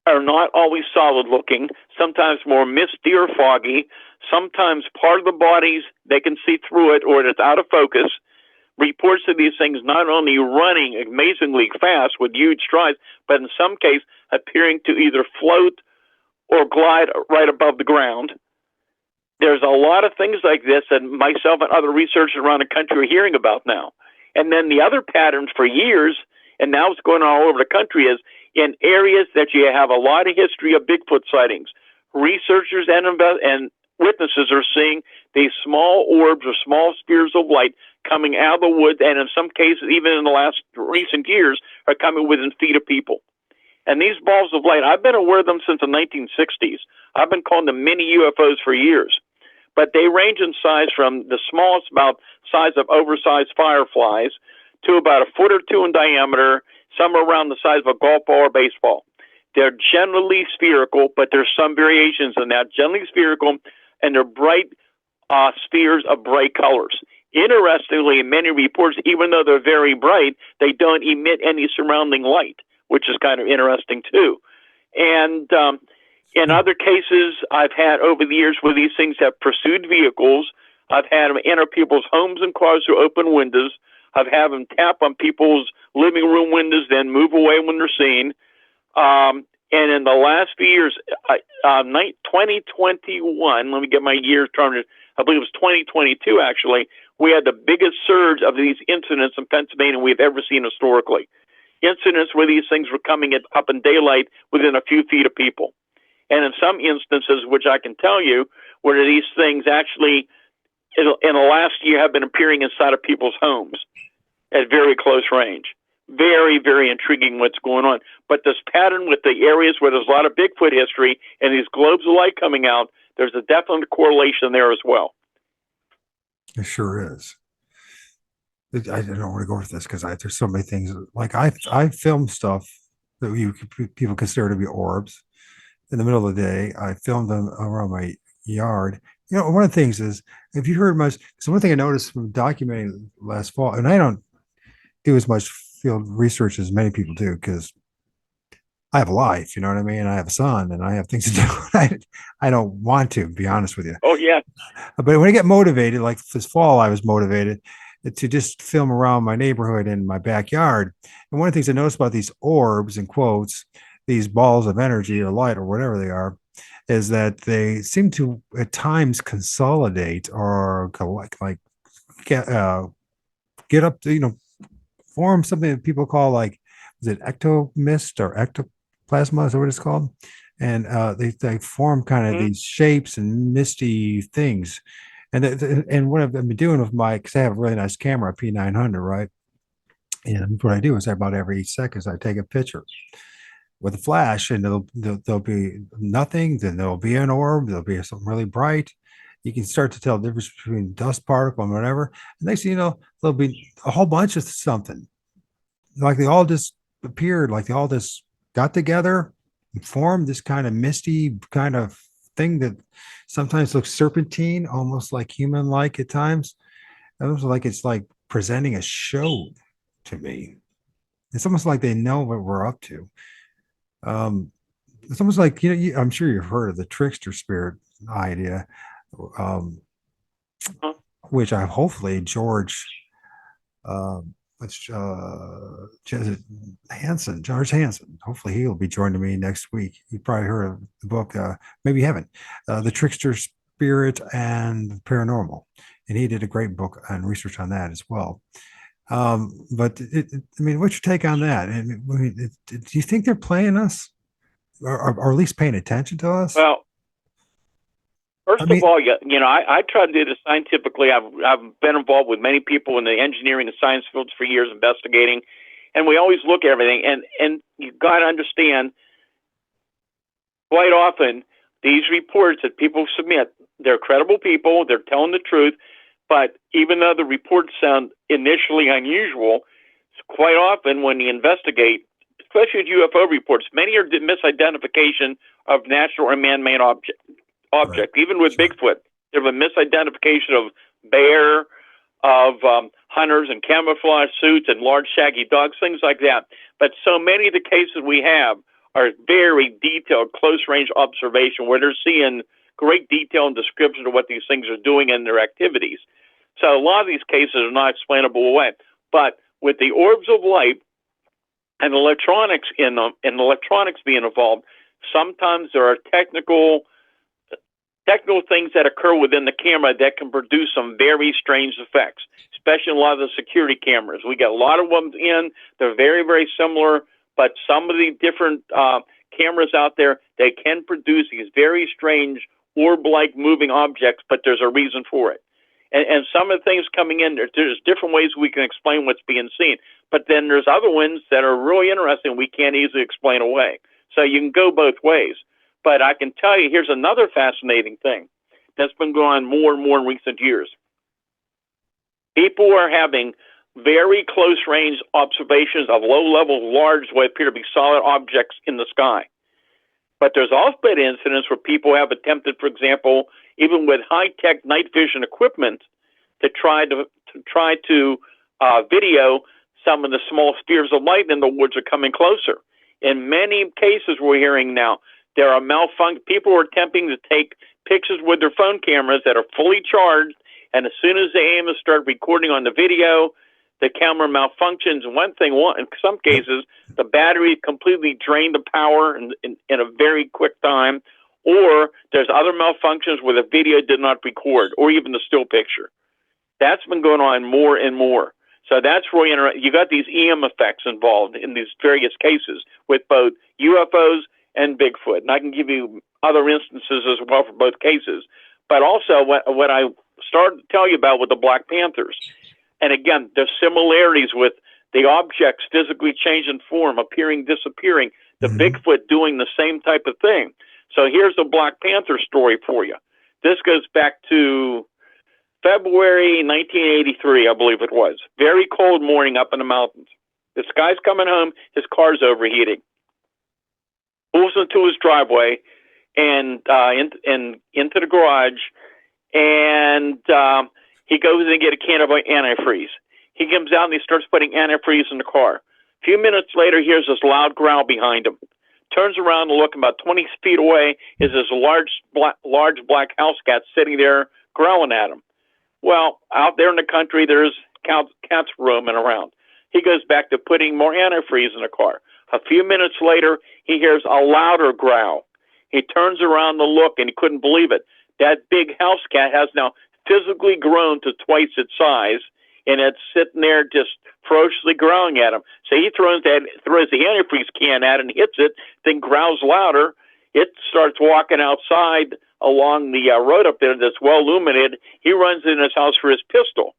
are not always solid looking, sometimes more misty or foggy, sometimes part of the bodies, they can see through it or it's out of focus. Reports of these things not only running amazingly fast with huge strides, but in some cases appearing to either float or glide right above the ground. There's a lot of things like this that myself and other researchers around the country are hearing about now. And then the other patterns for years, and now it's going on all over the country, is in areas that you have a lot of history of Bigfoot sightings. Researchers and witnesses are seeing these small orbs or small spheres of light coming out of the woods, and in some cases, even in the last recent years, are coming within feet of people. And these balls of light, I've been aware of them since the 1960s. I've been calling them mini UFOs for years. But they range in size from the smallest, about size of oversized fireflies, to about a foot or two in diameter, some around the size of a golf ball or baseball. They're generally spherical, but there's some variations in that. Generally spherical, and they're bright spheres of bright colors. Interestingly, in many reports, even though they're very bright, they don't emit any surrounding light, which is kind of interesting too. And in other cases, I've had over the years where these things have pursued vehicles. I've had them enter people's homes and cars through open windows. I've had them tap on people's living room windows, then move away when they're seen. And in the last few years, 2021, let me get my year turned, I believe it was 2022 actually, we had the biggest surge of these incidents in Pennsylvania we've ever seen historically. Incidents where these things were coming up in daylight within a few feet of people. And in some instances, which I can tell you, where these things actually, in the last year, have been appearing inside of people's homes at very close range. very, very intriguing what's going on. But this pattern with the areas where there's a lot of Bigfoot history and these globes of light coming out, there's a definite correlation there as well. It sure is. I don't want to go with this because there's so many things. Like I filmed stuff that people consider to be orbs in the middle of the day. I filmed them around my yard. You know, one of the things is, if you heard much, so one thing I noticed from documenting last fall, and I don't do as much field research as many people do because I have a life, you know what I mean? I have a son and I have things to do. I don't want to be honest with you. Oh, yeah. But when I get motivated, like this fall, I was motivated to just film around my neighborhood in my backyard. And one of the things I noticed about these orbs, in quotes, these balls of energy or light or whatever they are, is that they seem to at times consolidate or get up to, form something that people call, like, is it ectomist or ectoplasma? Is that what it's called? And they form kind of these shapes and misty things. And what I've been doing with because I have a really nice camera, P900, right? And what I do is about every 8 seconds, I take a picture with a flash, and there'll be nothing, then there'll be an orb, there'll be something really bright. You can start to tell the difference between dust particle and whatever. And next thing you know, there'll be a whole bunch of something. Like they all just appeared, like they all just got together and formed this kind of misty kind of thing that sometimes looks serpentine, almost like human-like at times. Almost like it's like presenting a show to me. It's almost like they know what we're up to. It's almost like, I'm sure you've heard of the trickster spirit idea, which I hopefully George George Hansen. Hopefully he'll be joining me next week. You probably heard of the book, maybe you haven't, The Trickster Spirit and Paranormal. And he did a great book on research on that as well. But I mean, what's your take on that? And do you think they're playing us, or at least paying attention to us? Well, first of all, I try to do this scientifically. I've been involved with many people in the engineering and science fields for years, investigating, and we always look at everything. And you've got to understand, quite often, these reports that people submit, they're credible people, they're telling the truth. But even though the reports sound initially unusual, quite often when you investigate, especially with UFO reports, many are misidentification of natural or man-made object. Right. Even with Bigfoot, there's a misidentification of bear, of hunters in camouflage suits and large shaggy dogs, things like that. But so many of the cases we have are very detailed, close-range observation where they're seeing great detail and description of what these things are doing and their activities. So a lot of these cases are not explainable away. But with the orbs of light and electronics in them, and electronics being involved, sometimes there are technical things that occur within the camera that can produce some very strange effects, especially in a lot of the security cameras. We get a lot of them in. They're very, very similar, but some of the different cameras out there, they can produce these very strange orb-like moving objects, but there's a reason for it. And some of the things coming in, there's different ways we can explain what's being seen. But then there's other ones that are really interesting we can't easily explain away. So you can go both ways. But I can tell you, here's another fascinating thing that's been going on more and more in recent years. People are having very close-range observations of low-level, large, what appear to be solid objects in the sky. But there's also been incidents where people have attempted, for example, even with high-tech night vision equipment, to try to video some of the small spheres of light in the woods are coming closer. In many cases, we're hearing now, there are people are attempting to take pictures with their phone cameras that are fully charged, and as soon as they aim to start recording on the video, the camera malfunctions. In some cases, the battery completely drained the power in a very quick time, or there's other malfunctions where the video did not record, or even the still picture. That's been going on more and more. So that's really interesting. You got these EM effects involved in these various cases with both UFOs and Bigfoot. And I can give you other instances as well for both cases. But also what I started to tell you about with the Black Panthers. And again, there's similarities with the objects physically change in form, appearing, disappearing, the Bigfoot doing the same type of thing. So here's a Black Panther story for you. This goes back to February 1983, I believe it was. Very cold morning up in the mountains. This guy's coming home, his car's overheating. Pulls into his driveway and into the garage, and he goes and get a can of antifreeze. He comes out and he starts putting antifreeze in the car. A few minutes later, he hears this loud growl behind him. Turns around and look about 20 feet away is this large black house cat sitting there growling at him. Well, out there in the country, there's cats roaming around. He goes back to putting more antifreeze in the car. A few minutes later, he hears a louder growl. He turns around to look, and he couldn't believe it. That big house cat has now physically grown to twice its size, and it's sitting there just ferociously growling at him. So he throws the antifreeze can at it and hits it, then growls louder. It starts walking outside along the road up there that's well illuminated. He runs in his house for his pistol.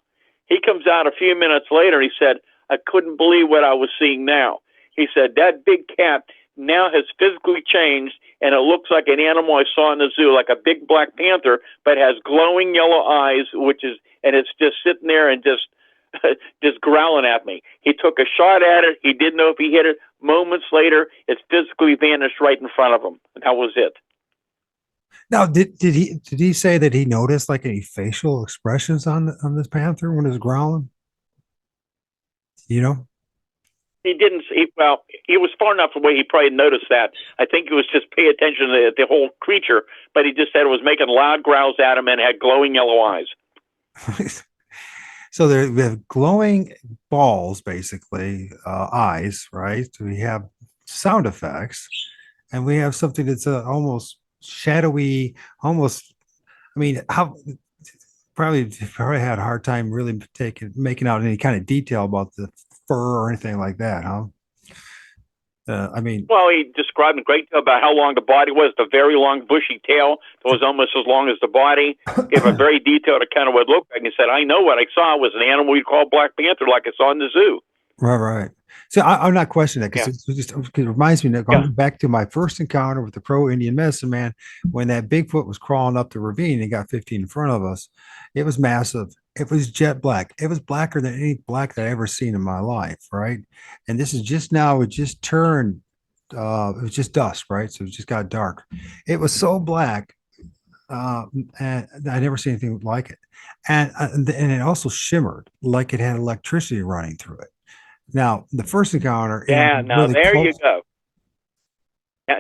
He comes out a few minutes later, and he said, I couldn't believe what I was seeing now. He said, that big cat now has physically changed, and it looks like an animal I saw in the zoo, like a big black panther, but has glowing yellow eyes, and it's just sitting there and just growling at me. He took a shot at it. He didn't know if he hit it. Moments later, it physically vanished right in front of him. That was it. Now, did he say that he noticed like any facial expressions on this panther when it was growling? You know? He didn't. He was far enough away. He probably noticed that. I think he was just paying attention to the whole creature, but he just said it was making loud growls at him and had glowing yellow eyes. So we have glowing balls, basically, eyes, right? So we have sound effects, and we have something that's almost shadowy, almost. I mean, probably had a hard time really making out any kind of detail about the fur or anything like that, huh? Well, he described in great detail about how long the body was, the very long bushy tail that was almost as long as the body. Gave a very detailed account of what it looked like. And he said, I know what I saw was an animal we call black panther, like I saw in the zoo. Right. So I'm not questioning that because it reminds me that going back to my first encounter with the Pro-Indian medicine man, when that Bigfoot was crawling up the ravine and got 15 in front of us, it was massive. It was jet black. It was blacker than any black that I ever seen in my life, right? And this is just now, it just turned, it was just dusk, right? So it just got dark. It was so black, and I never seen anything like it. And it also shimmered like it had electricity running through it. Now, the first encounter. Now really there you go.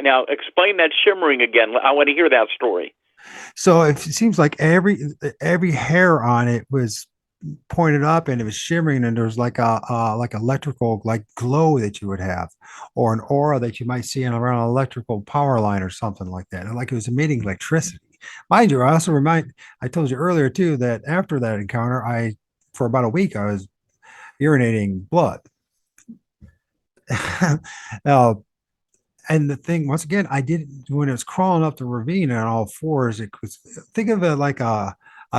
Now, explain that shimmering again. I want to hear that story. So it seems like every hair on it was pointed up and it was shimmering, and there was like electrical like glow that you would have, or an aura that you might see around an electrical power line or something like that. And like it was emitting electricity. Mind you, I told you earlier too that after that encounter, for about a week I was urinating blood. And the thing, once again, I did when it was crawling up the ravine on all fours. It was, think of it like a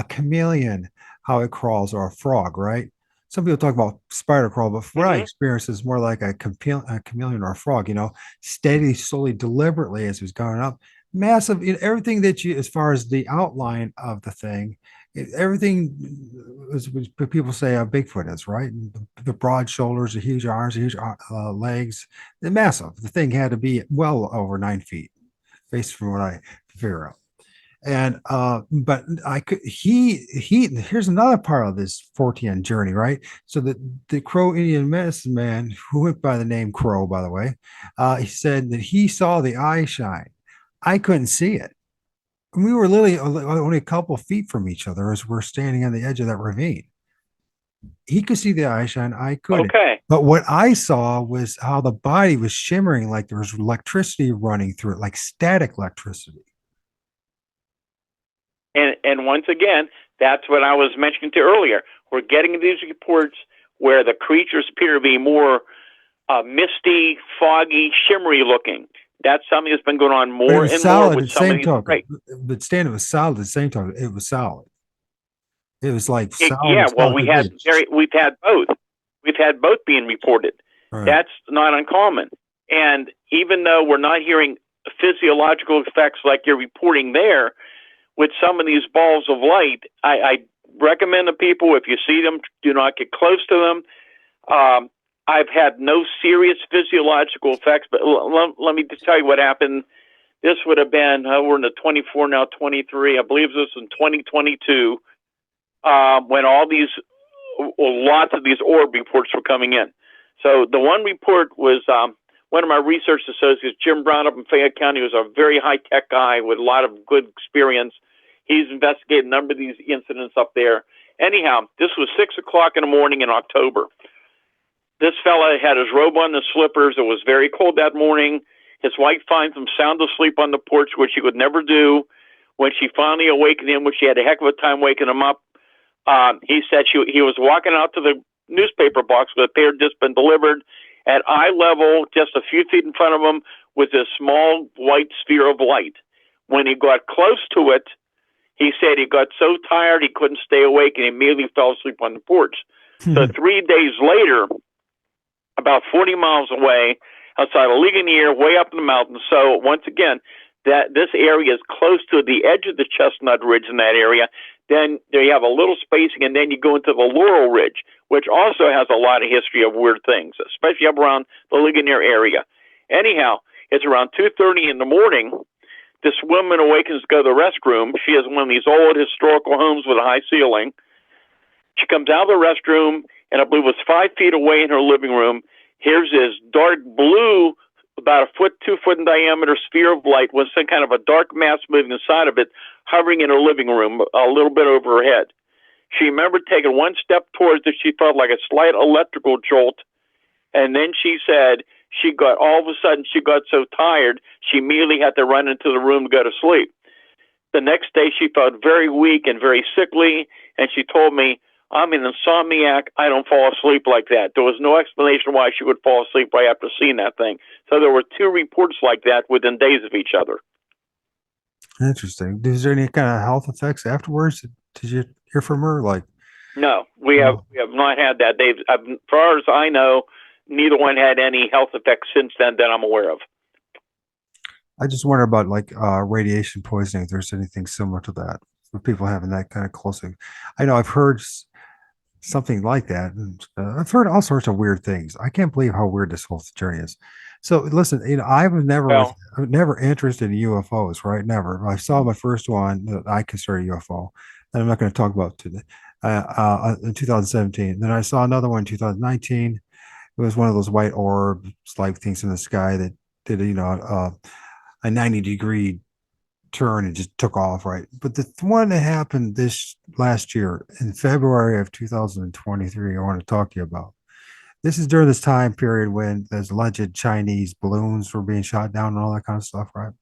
chameleon, how it crawls, or a frog, right? Some people talk about spider crawl, but what I experienced is more like a chameleon or a frog. Steady, slowly, deliberately as it was going up. Massive, everything that you, as far as the outline of the thing, everything was people say a Bigfoot is, right? The broad shoulders, the huge arms, the huge legs, the massive. The thing had to be well over 9 feet, based from what I figure out. And but here's another part of this Fortean journey, right? So the Crow Indian medicine man, who went by the name Crow, by the way, he said that he saw the eye shine. I couldn't see it. We were literally only a couple of feet from each other as we're standing on the edge of that ravine. He could see the eye shine. I couldn't. Okay. But what I saw was how the body was shimmering, like there was electricity running through it, like static electricity. And once again, that's what I was mentioning to earlier. We're getting these reports where the creatures appear to be more misty, foggy, shimmery looking. That's something that's been going on more and more with some of these. Right. But Stan, it was solid at the same time. It was solid. It was like solid. Yeah, well, we've had both. we've had both being reported. Right. That's not uncommon. And even though we're not hearing physiological effects like you're reporting there, with some of these balls of light, I recommend to people, if you see them, do not get close to them. I've had no serious physiological effects, but let me just tell you what happened. This would have been, we're in the 24 now, 23. I believe this was in 2022, when lots of these O.R.D reports were coming in. So the one report was one of my research associates, Jim Brown, up in Fayette County, was a very high-tech guy with a lot of good experience. He's investigated a number of these incidents up there. Anyhow, this was 6 o'clock in the morning in October. This fella had his robe on and slippers. It was very cold that morning. His wife finds him sound asleep on the porch, which she would never do. When she finally awakened him, which she had a heck of a time waking him up, he said he was walking out to the newspaper box with a pair just been delivered. At eye level, just a few feet in front of him, was this small white sphere of light. When he got close to it, he said he got so tired he couldn't stay awake and immediately fell asleep on the porch. So 3 days later, about 40 miles away, outside of Ligonier, way up in the mountains. So once again, that this area is close to the edge of the Chestnut Ridge in that area. Then there you have a little spacing, and then you go into the Laurel Ridge, which also has a lot of history of weird things, especially up around the Ligonier area. Anyhow, it's around 2:30 in the morning. This woman awakens to go to the restroom. She has one of these old historical homes with a high ceiling. She comes out of the restroom, and I believe it was 5 feet away in her living room. Here's this dark blue, about 2 foot in diameter sphere of light with some kind of a dark mass moving inside of it, hovering in her living room a little bit over her head. She remembered taking one step towards it. She felt like a slight electrical jolt. And then she said all of a sudden she got so tired, she immediately had to run into the room to go to sleep. The next day she felt very weak and very sickly, and she told me, I'm an insomniac. I don't fall asleep like that. There was no explanation why she would fall asleep right after seeing that thing. So there were 2 reports like that within days of each other. Interesting. Is there any kind of health effects afterwards? Did you hear from her? Like, no, we have not had that. As far as I know, neither one had any health effects since then that I'm aware of. I just wonder about like radiation poisoning. If there's anything similar to that, with people having that kind of close. I know I've heard something like that, and I've heard all sorts of weird things. I can't believe how weird this whole journey is. So listen, I was never interested in UFOs, right? Never. I saw my first one that I consider a UFO, and I'm not going to talk about today. In 2017, then I saw another one in 2019. It was one of those white orb-like things in the sky that did a 90-degree turn and just took off, right? But the one that happened this last year in February of 2023, I want to talk to you about. This is during this time period when those alleged Chinese balloons were being shot down and all that kind of stuff, right?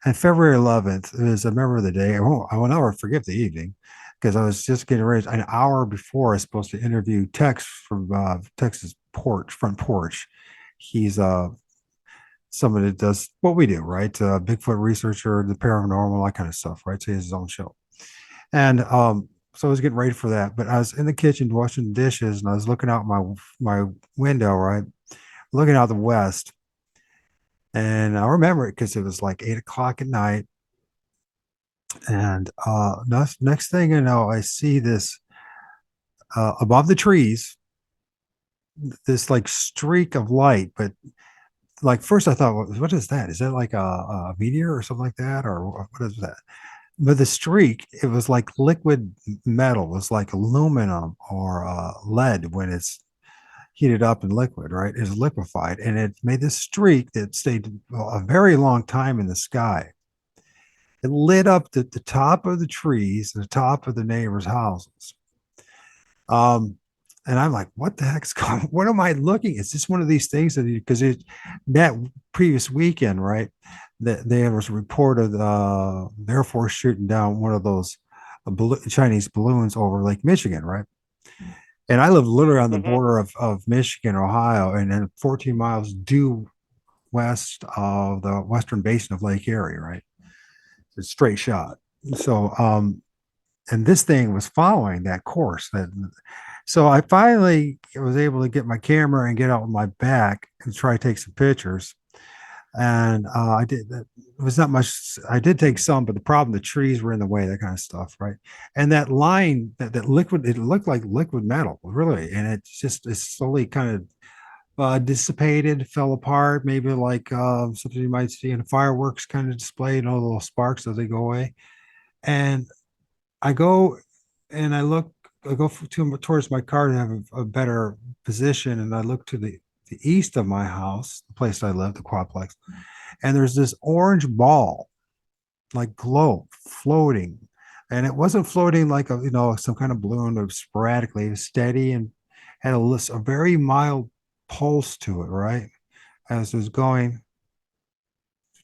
And February 11th is, I remember the day. I will never forget the evening, because I was just getting ready. An hour before I was supposed to interview Tex from Texas front porch. He's somebody that does what we do, right? Bigfoot researcher, the paranormal, that kind of stuff, right? So he has his own show. And so I was getting ready for that, but I was in the kitchen washing dishes, and I was looking out my window, right? Looking out the west. And I remember it because it was like 8 o'clock at night. And next thing you know, I see this above the trees, this like streak of light. But like first I thought, what is that? Is that like a meteor or something like that? Or what is that? But the streak, it was like liquid metal. It was like aluminum or lead when it's heated up in liquid, right? It's liquefied, and it made this streak that stayed a very long time in the sky. It lit up the top of the trees, the top of the neighbors' houses. And I'm like, what the heck's going? What am I looking? Is this one of these things that because that previous weekend, right? That there was a report of the Air Force shooting down one of those Chinese balloons over Lake Michigan, right? And I live literally on the border of Michigan, Ohio, and then 14 miles due west of the western basin of Lake Erie, right? It's a straight shot. So, and this thing was following that course. So I finally was able to get my camera and get out on my back and try to take some pictures. And I did that. It was not much. I did take some, but the problem, the trees were in the way, that kind of stuff, right? And that line, that liquid, it looked like liquid metal, really, and it's slowly kind of dissipated, fell apart, maybe like something you might see in a fireworks kind of display, little sparks as they go away. And I go and I go towards my car to have a better position, and I look to the east of my house, the place I live, the quadplex, and there's this orange ball, like globe, floating, and it wasn't floating like some kind of balloon or sporadically. It was steady and had a very mild pulse to it, right, as it was going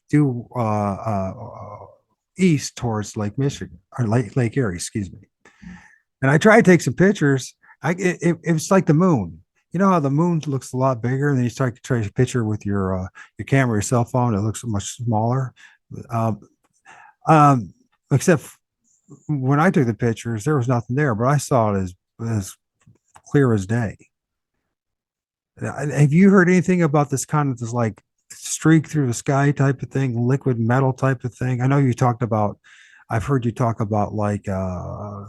due east towards Lake Michigan or Lake Erie, excuse me. And I tried to take some pictures. It was like the moon. You know how the moon looks a lot bigger, and then you start to take a picture with your camera, your cell phone, it looks much smaller. Um, um, except when I took the pictures, there was nothing there, but I saw it as clear as day. Have you heard anything about this kind of this like streak through the sky type of thing, liquid metal type of thing? I know you talked about, I've heard you talk about like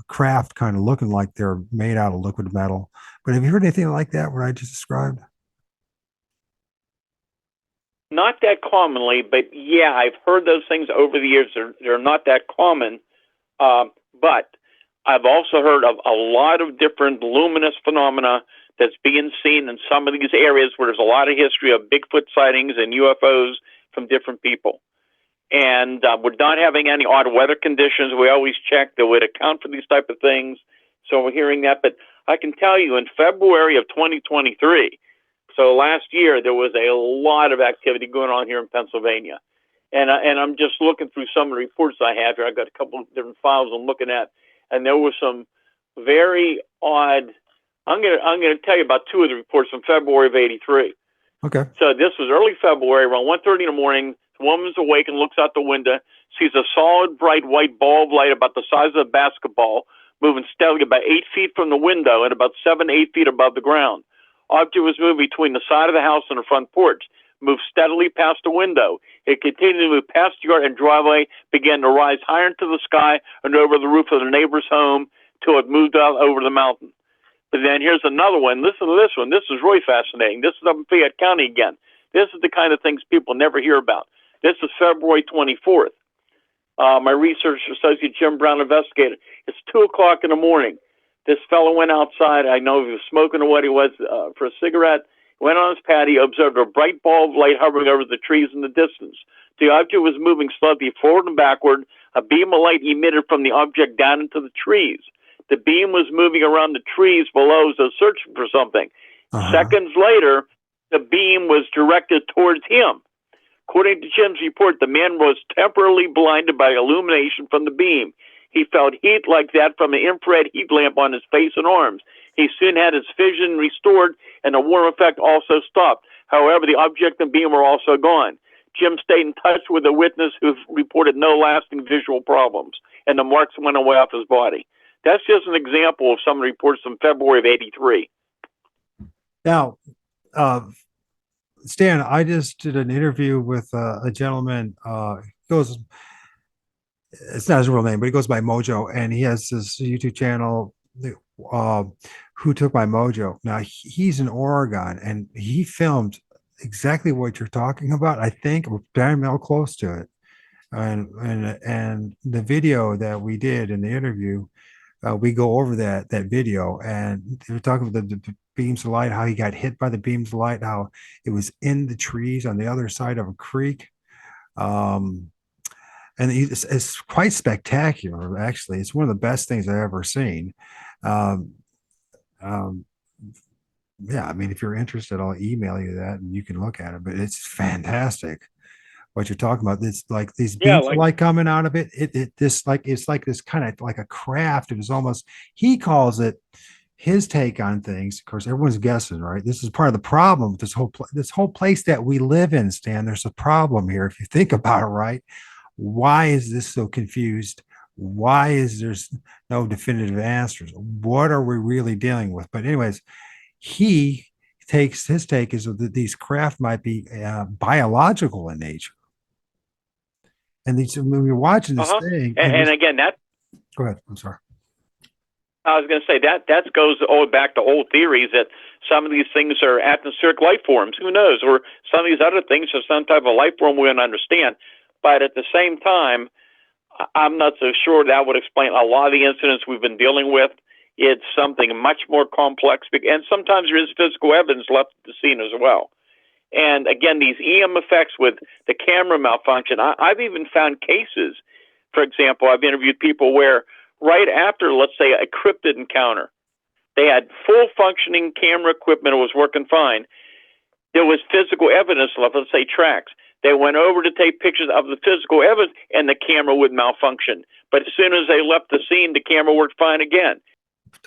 craft kind of looking like they're made out of liquid metal, but have you heard anything like that what I just described? Not that commonly, but yeah, I've heard those things over the years. They're not that common, but I've also heard of a lot of different luminous phenomena that's being seen in some of these areas where there's a lot of history of Bigfoot sightings and UFOs from different people. And we're not having any odd weather conditions. We always check that would account for these type of things. So we're hearing that. But I can tell you in February of 2023, so last year, there was a lot of activity going on here in Pennsylvania. And I'm just looking through some of the reports I have here. I've got a couple of different files I'm looking at. And there were some very odd, I'm gonna tell you about two of the reports from February of 83. Okay. So this was early February, around 1:30 in the morning. The woman's awake and looks out the window, sees a solid, bright white ball of light about the size of a basketball moving steadily about 8 feet from the window and about 7 to 8 feet above the ground. Object was moving between the side of the house and the front porch, moved steadily past the window. It continued to move past the yard and driveway, began to rise higher into the sky and over the roof of the neighbor's home till it moved out over the mountain. But then here's another one. Listen to this one. This is really fascinating. This is up in Fayette County again. This is the kind of things people never hear about. This is February 24th. My research associate, Jim Brown, investigated. It's 2 o'clock in the morning. This fellow went outside. I know he was smoking or what he was for a cigarette. Went on his patio, observed a bright ball of light hovering over the trees in the distance. The object was moving slowly forward and backward. A beam of light emitted from the object down into the trees. The beam was moving around the trees below as though searching for something. Seconds later, the beam was directed towards him. According to Jim's report, the man was temporarily blinded by illumination from the beam. He felt heat like that from an infrared heat lamp on his face and arms. He soon had his vision restored, and the warm effect also stopped. However, the object and beam were also gone. Jim stayed in touch with a witness who reported no lasting visual problems, and the marks went away off his body. That's just an example of some of the reports from February of 83. Now, Stan, I just did an interview with a gentleman. Goes, it's not his real name, but he goes by Mojo, and he has this YouTube channel. Uh, who took my mojo? Now he's in Oregon, and he filmed exactly what you're talking about. I think we're damn well close to it. And the video that we did in the interview, we go over that video, and they were talking about the beams of light, how he got hit by the beams of light, how it was in the trees on the other side of a creek. And it's quite spectacular, actually. It's one of the best things I've ever seen. Um, um, yeah, I mean, if you're interested, I'll email you that and you can look at it. But it's fantastic what you're talking about. It's like these beams of light coming out of it. It's like this kind of like a craft. It was almost, he calls it his take on things. Of course, everyone's guessing, right? This is part of the problem with this whole place that we live in, Stan. There's a problem here if you think about it, right? Why is this so confused? Why is there's no definitive answers? What are we really dealing with? But anyways, he takes his take is that these craft might be biological in nature. And these when we're watching this Uh-huh. thing, And again, that go ahead. I'm sorry. I was going to say that goes all back to old theories that some of these things are atmospheric life forms. Who knows? Or some of these other things are some type of life form we don't understand. But at the same time, I'm not so sure that would explain a lot of the incidents we've been dealing with. It's something much more complex, and sometimes there is physical evidence left at the scene as well. And again, these EM effects with the camera malfunction, I've even found cases, for example, I've interviewed people where right after, let's say, a cryptid encounter, they had full functioning camera equipment, it was working fine. There was physical evidence left, let's say tracks. They went over to take pictures of the physical evidence and the camera would malfunction. But as soon as they left the scene, the camera worked fine again.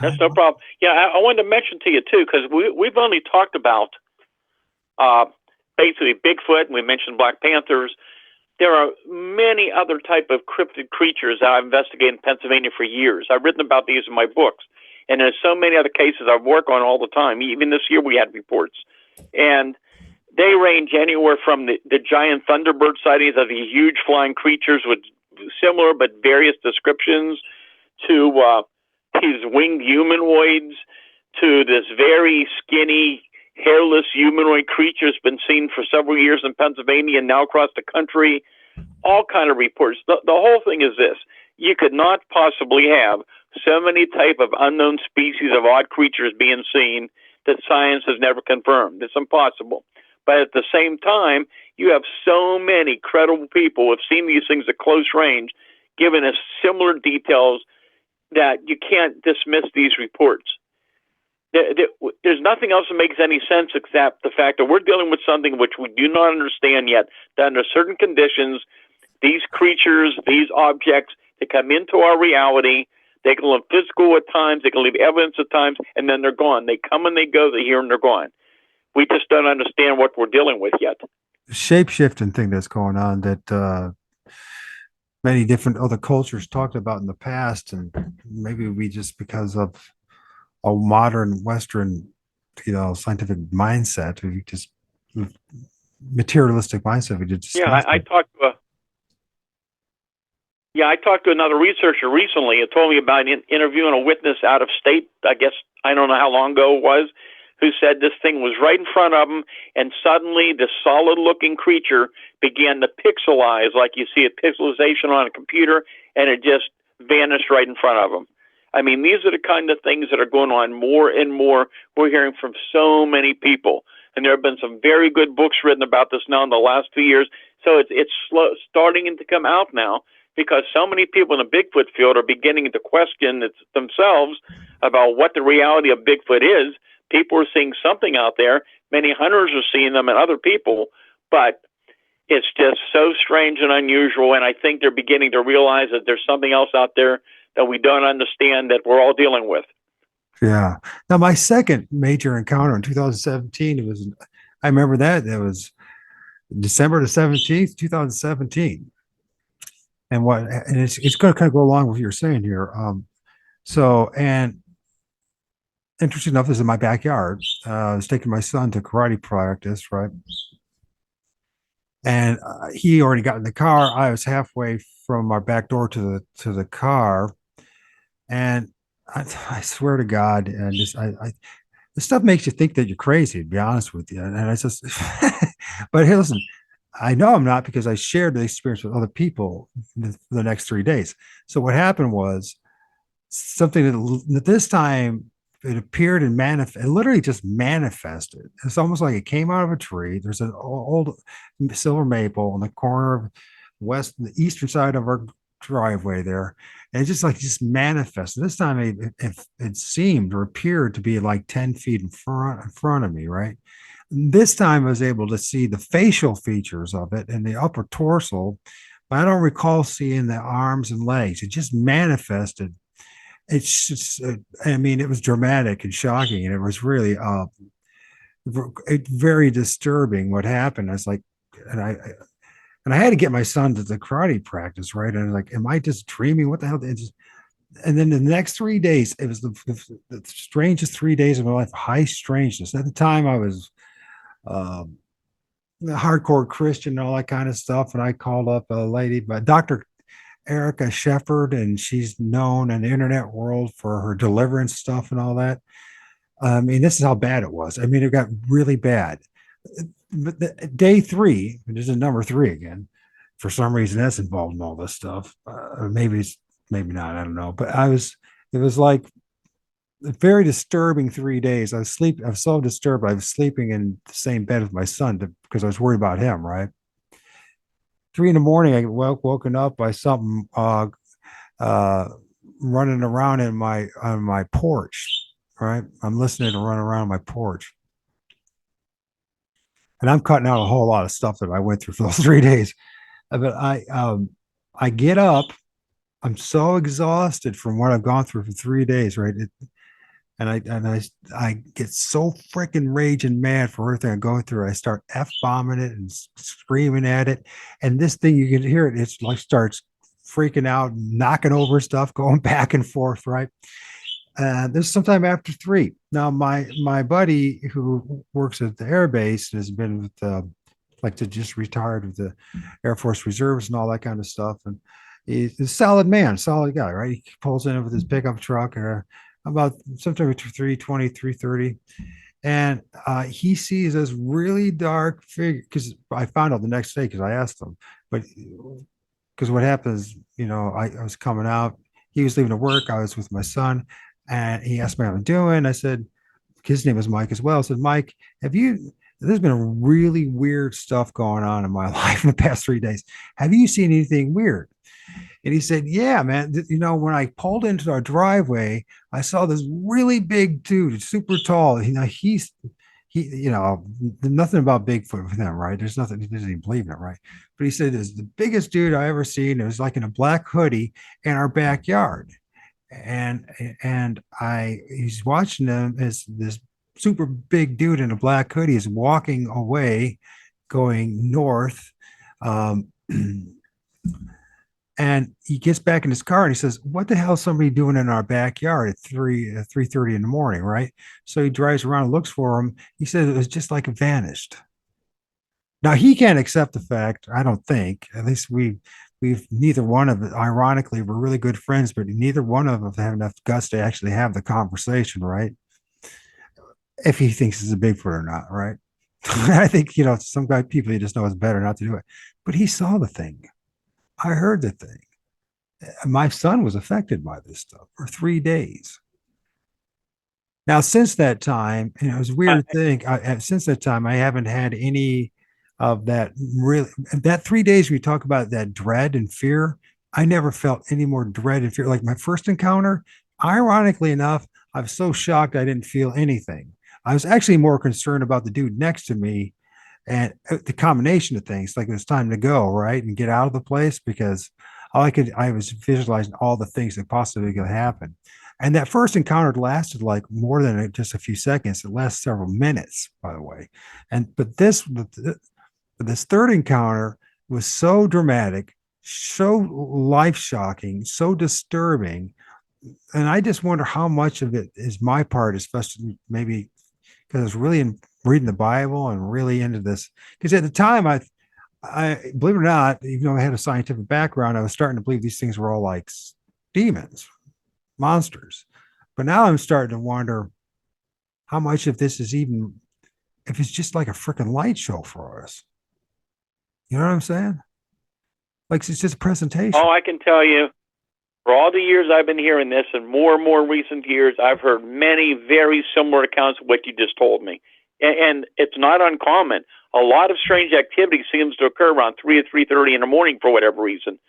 That's no problem. Yeah, I wanted to mention to you, too, because we've only talked about basically Bigfoot, and we mentioned Black Panthers. There are many other type of cryptid creatures that I've investigated in Pennsylvania for years. I've written about these in my books. And there's so many other cases I work on all the time. Even this year we had reports. And they range anywhere from the giant thunderbird sightings of these huge flying creatures with similar but various descriptions to these winged humanoids to this very skinny, hairless humanoid creature has been seen for several years in Pennsylvania and now across the country. All kind of reports. The whole thing is this. You could not possibly have so many type of unknown species of odd creatures being seen that science has never confirmed. It's impossible. But at the same time, you have so many credible people who have seen these things at close range, giving us similar details that you can't dismiss these reports. There's nothing else that makes any sense except the fact that we're dealing with something which we do not understand yet, that under certain conditions, these creatures, these objects, they come into our reality, they can look physical at times, they can leave evidence at times, and then they're gone. They come and they go, they're here and they're gone. We just don't understand what we're dealing with yet. Shape-shifting thing that's going on that many different other cultures talked about in the past, and maybe we just because of a modern Western, scientific mindset, we just materialistic mindset. We just I talked to another researcher recently. It told me about interviewing a witness out of state. I guess I don't know how long ago it was, who said this thing was right in front of him, and suddenly this solid-looking creature began to pixelize, like you see a pixelization on a computer, and it just vanished right in front of him. I mean, these are the kind of things that are going on more and more. We're hearing from so many people, and there have been some very good books written about this now in the last 2 years. So it's starting to come out now because so many people in the Bigfoot field are beginning to question themselves about what the reality of Bigfoot is. People are seeing something out there. Many hunters are seeing them and other people, but it's just so strange and unusual. And I think they're beginning to realize that there's something else out there that we don't understand that we're all dealing with. Yeah. Now, my second major encounter in 2017 I remember that it was December the 17th, 2017. And it's going to kind of go along with what you're saying here. And interesting enough, this is in my backyard. I was taking my son to karate practice, right? And he already got in the car. I was halfway from our back door to the car, and I swear to God, and this stuff makes you think that you're crazy, to be honest with you. And I just, but hey, listen, I know I'm not because I shared the experience with other people the next 3 days. So what happened was something that this time it appeared and it literally just manifested. It's almost like it came out of a tree. There's an old silver maple on the corner of the eastern side of our driveway there. And it just manifested. This time it seemed or appeared to be like 10 feet in front of me, right? This time I was able to see the facial features of it and the upper torso, but I don't recall seeing the arms and legs. It just manifested. It's just, I mean, it was dramatic and shocking, and it was really very disturbing what happened. I was like, and And I had to get my son to the karate practice, right? And I was like, am I just dreaming? What the hell? And then the next 3 days, it was the strangest 3 days of my life, high strangeness. At the time, I was um, a hardcore Christian and all that kind of stuff. And I called up a lady, but Dr. Erica Shepard, and she's known in the internet world for her deliverance stuff and all that. I mean, this is how bad it was. I mean, it got really bad. But day three, this is number three again. For some reason, that's involved in all this stuff. Maybe not. I don't know. But it was like a very disturbing 3 days. I was so disturbed. I was sleeping in the same bed with my son because I was worried about him, right? 3 in the morning, I woken up by something uh, running around on my porch. Right, I'm listening to run around my porch, and I'm cutting out a whole lot of stuff that I went through for those 3 days. But I get up. I'm so exhausted from what I've gone through for 3 days, right? I get so freaking raging mad for everything I'm going through. I start f bombing it and screaming at it, and this thing you can hear it. It's like starts freaking out, knocking over stuff, going back and forth, right? This is sometime after 3. Now, my buddy who works at the air base and has been with like to just retired with the Air Force Reserves and all that kind of stuff, and he's a solid man, solid guy, right? He pulls in with his pickup truck about sometime between 3:20, 3:30, and he sees this really dark figure. Because I found out the next day because I asked him, but because what happens, I was coming out, he was leaving to work, I was with my son, and he asked me how I'm doing. I said, his name was Mike as well. I said, Mike, there's been really weird stuff going on in my life in the past 3 days. Have you seen anything weird? And he said, yeah, man. When I pulled into our driveway, I saw this really big dude, super tall. Nothing about Bigfoot with him, right? There's nothing, he doesn't even believe in it, right? But he said, it's the biggest dude I ever seen. It was like in a black hoodie in our backyard. And he's watching them as this super big dude in a black hoodie is walking away, going north. Um, and he gets back in his car and he says, what the hell is somebody doing in our backyard at 3:30 in the morning, right? So he drives around and looks for him. He says it was just like it vanished. Now he can't accept the fact, I don't think, at least we've neither one of it, ironically, we're really good friends, but neither one of us have enough guts to actually have the conversation, right? If he thinks it's a Bigfoot or not, right? I think, some guy people you just know it's better not to do it. But he saw the thing. I heard the thing. My son was affected by this stuff for 3 days. Now, since that time, it was a weird thing. Since that time, I haven't had any of that really. That 3 days we talk about that dread and fear, I never felt any more dread and fear. Like my first encounter, ironically enough, I was so shocked I didn't feel anything. I was actually more concerned about the dude next to me and the combination of things. Like it was time to go, right, and get out of the place because I was visualizing all the things that possibly could happen. And that first encounter lasted like more than just a few seconds. It lasted several minutes, by the way. But this third encounter was so dramatic, so life shocking, so disturbing. And I just wonder how much of it is my part, especially maybe because I was really reading the Bible and really into this. Because at the time, I believe it or not, even though I had a scientific background, I was starting to believe these things were all like demons, monsters. But now I'm starting to wonder how much of this is even, if it's just like a freaking light show for us. You know what I'm saying? Like it's just a presentation. Oh, I can tell you, for all the years I've been hearing this, and more recent years, I've heard many very similar accounts of what you just told me. And it's not uncommon. A lot of strange activity seems to occur around 3 or 3:30 in the morning for whatever reason,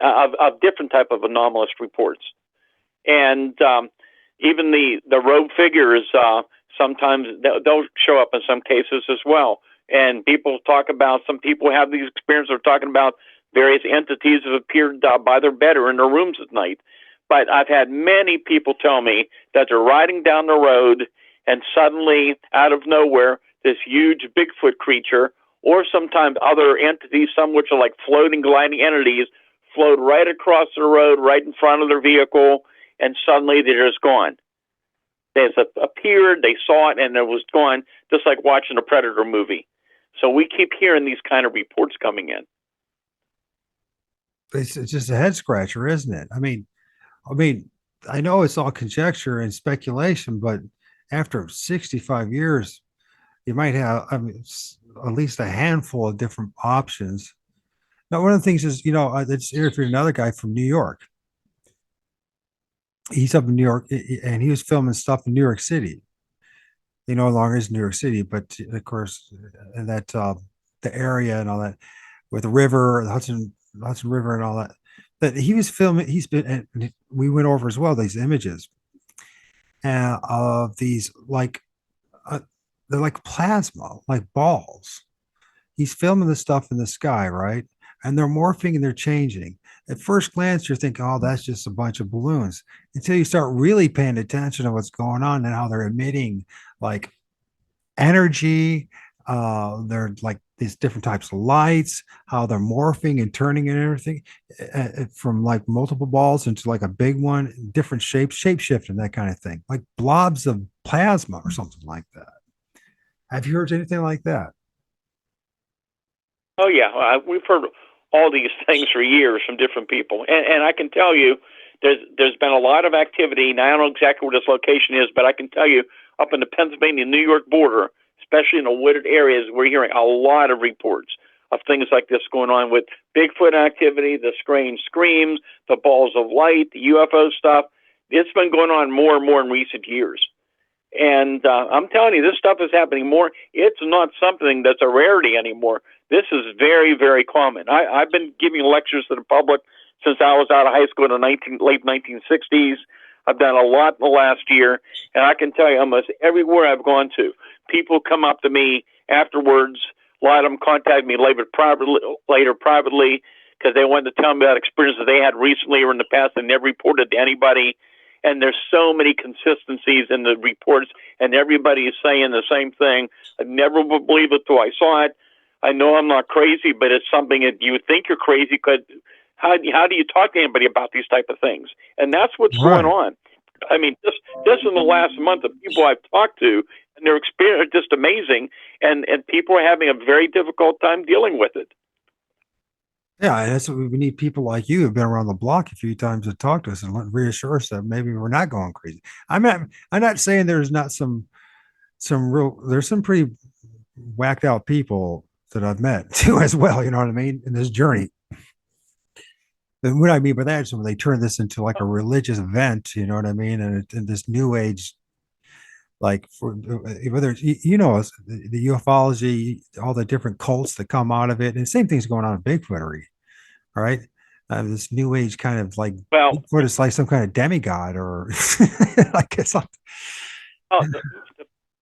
of different type of anomalous reports. And even the rogue figures, sometimes they'll show up in some cases as well. And some people have these experiences of talking about various entities have appeared by their bed or in their rooms at night. But I've had many people tell me that they're riding down the road and suddenly, out of nowhere, this huge Bigfoot creature or sometimes other entities, some which are like floating, gliding entities, float right across the road, right in front of their vehicle, and suddenly they're just gone. They appeared, they saw it, and it was gone, just like watching a Predator movie. So we keep hearing these kind of reports coming in. It's just a head scratcher, isn't it? I mean, I know it's all conjecture and speculation, but after 65 years, you might have, I mean, at least a handful of different options. Now, one of the things is, I just interviewed another guy from New York. He's up in New York, and he was filming stuff in New York City. He no longer is New York City, but of course, that the area and all that, with the river, the Hudson River, and all that. That he was filming. He's been, and we went over as well these images of these uh, they're like plasma, like balls. He's filming the stuff in the sky, right? And they're morphing and they're changing. At first glance, you're thinking, oh, that's just a bunch of balloons. Until you start really paying attention to what's going on and how they're emitting like energy. They're like these different types of lights, how they're morphing and turning and everything from like multiple balls into like a big one, different shapes, shape shifting, that kind of thing, like blobs of plasma or something like that. Have you heard anything like that? Oh yeah, we've heard all these things for years from different people, and I can tell you, there's been a lot of activity. Now I don't know exactly where this location is, but I can tell you up in the Pennsylvania New York border, especially in the wooded areas, we're hearing a lot of reports of things like this going on with Bigfoot activity, the strange screams, the balls of light, the UFO stuff. It's been going on more and more in recent years. And I'm telling you, this stuff is happening more. It's not something that's a rarity anymore. This is very, very common. I've been giving lectures to the public since I was out of high school in the late 1960s. I've done a lot in the last year, and I can tell you almost everywhere I've gone to, people come up to me afterwards. A lot of them contact me later privately because they wanted to tell me about experiences they had recently or in the past and never reported to anybody. And there's so many consistencies in the reports, and everybody is saying the same thing. I never would believe it till I saw it. I know I'm not crazy, but it's something that you would think you're crazy because how do you talk to anybody about these type of things? And that's what's going Right. on. I mean, just in the last month, the people I've talked to, and their experience are just amazing, and people are having a very difficult time dealing with it. Yeah, and that's what we need, people like you who've been around the block a few times to talk to us and reassure us that maybe we're not going crazy. I'm not saying there's not there's some pretty whacked out people that I've met too as well, you know what I mean, in this journey. And what I mean by that is when they turn this into like a religious event, you know what I mean, and this new age, like for whether it's, the ufology, all the different cults that come out of it, and the same thing's going on in Bigfootery. All right. This new age kind of like Well, Bigfoot is like some kind of demigod or like it's not, oh,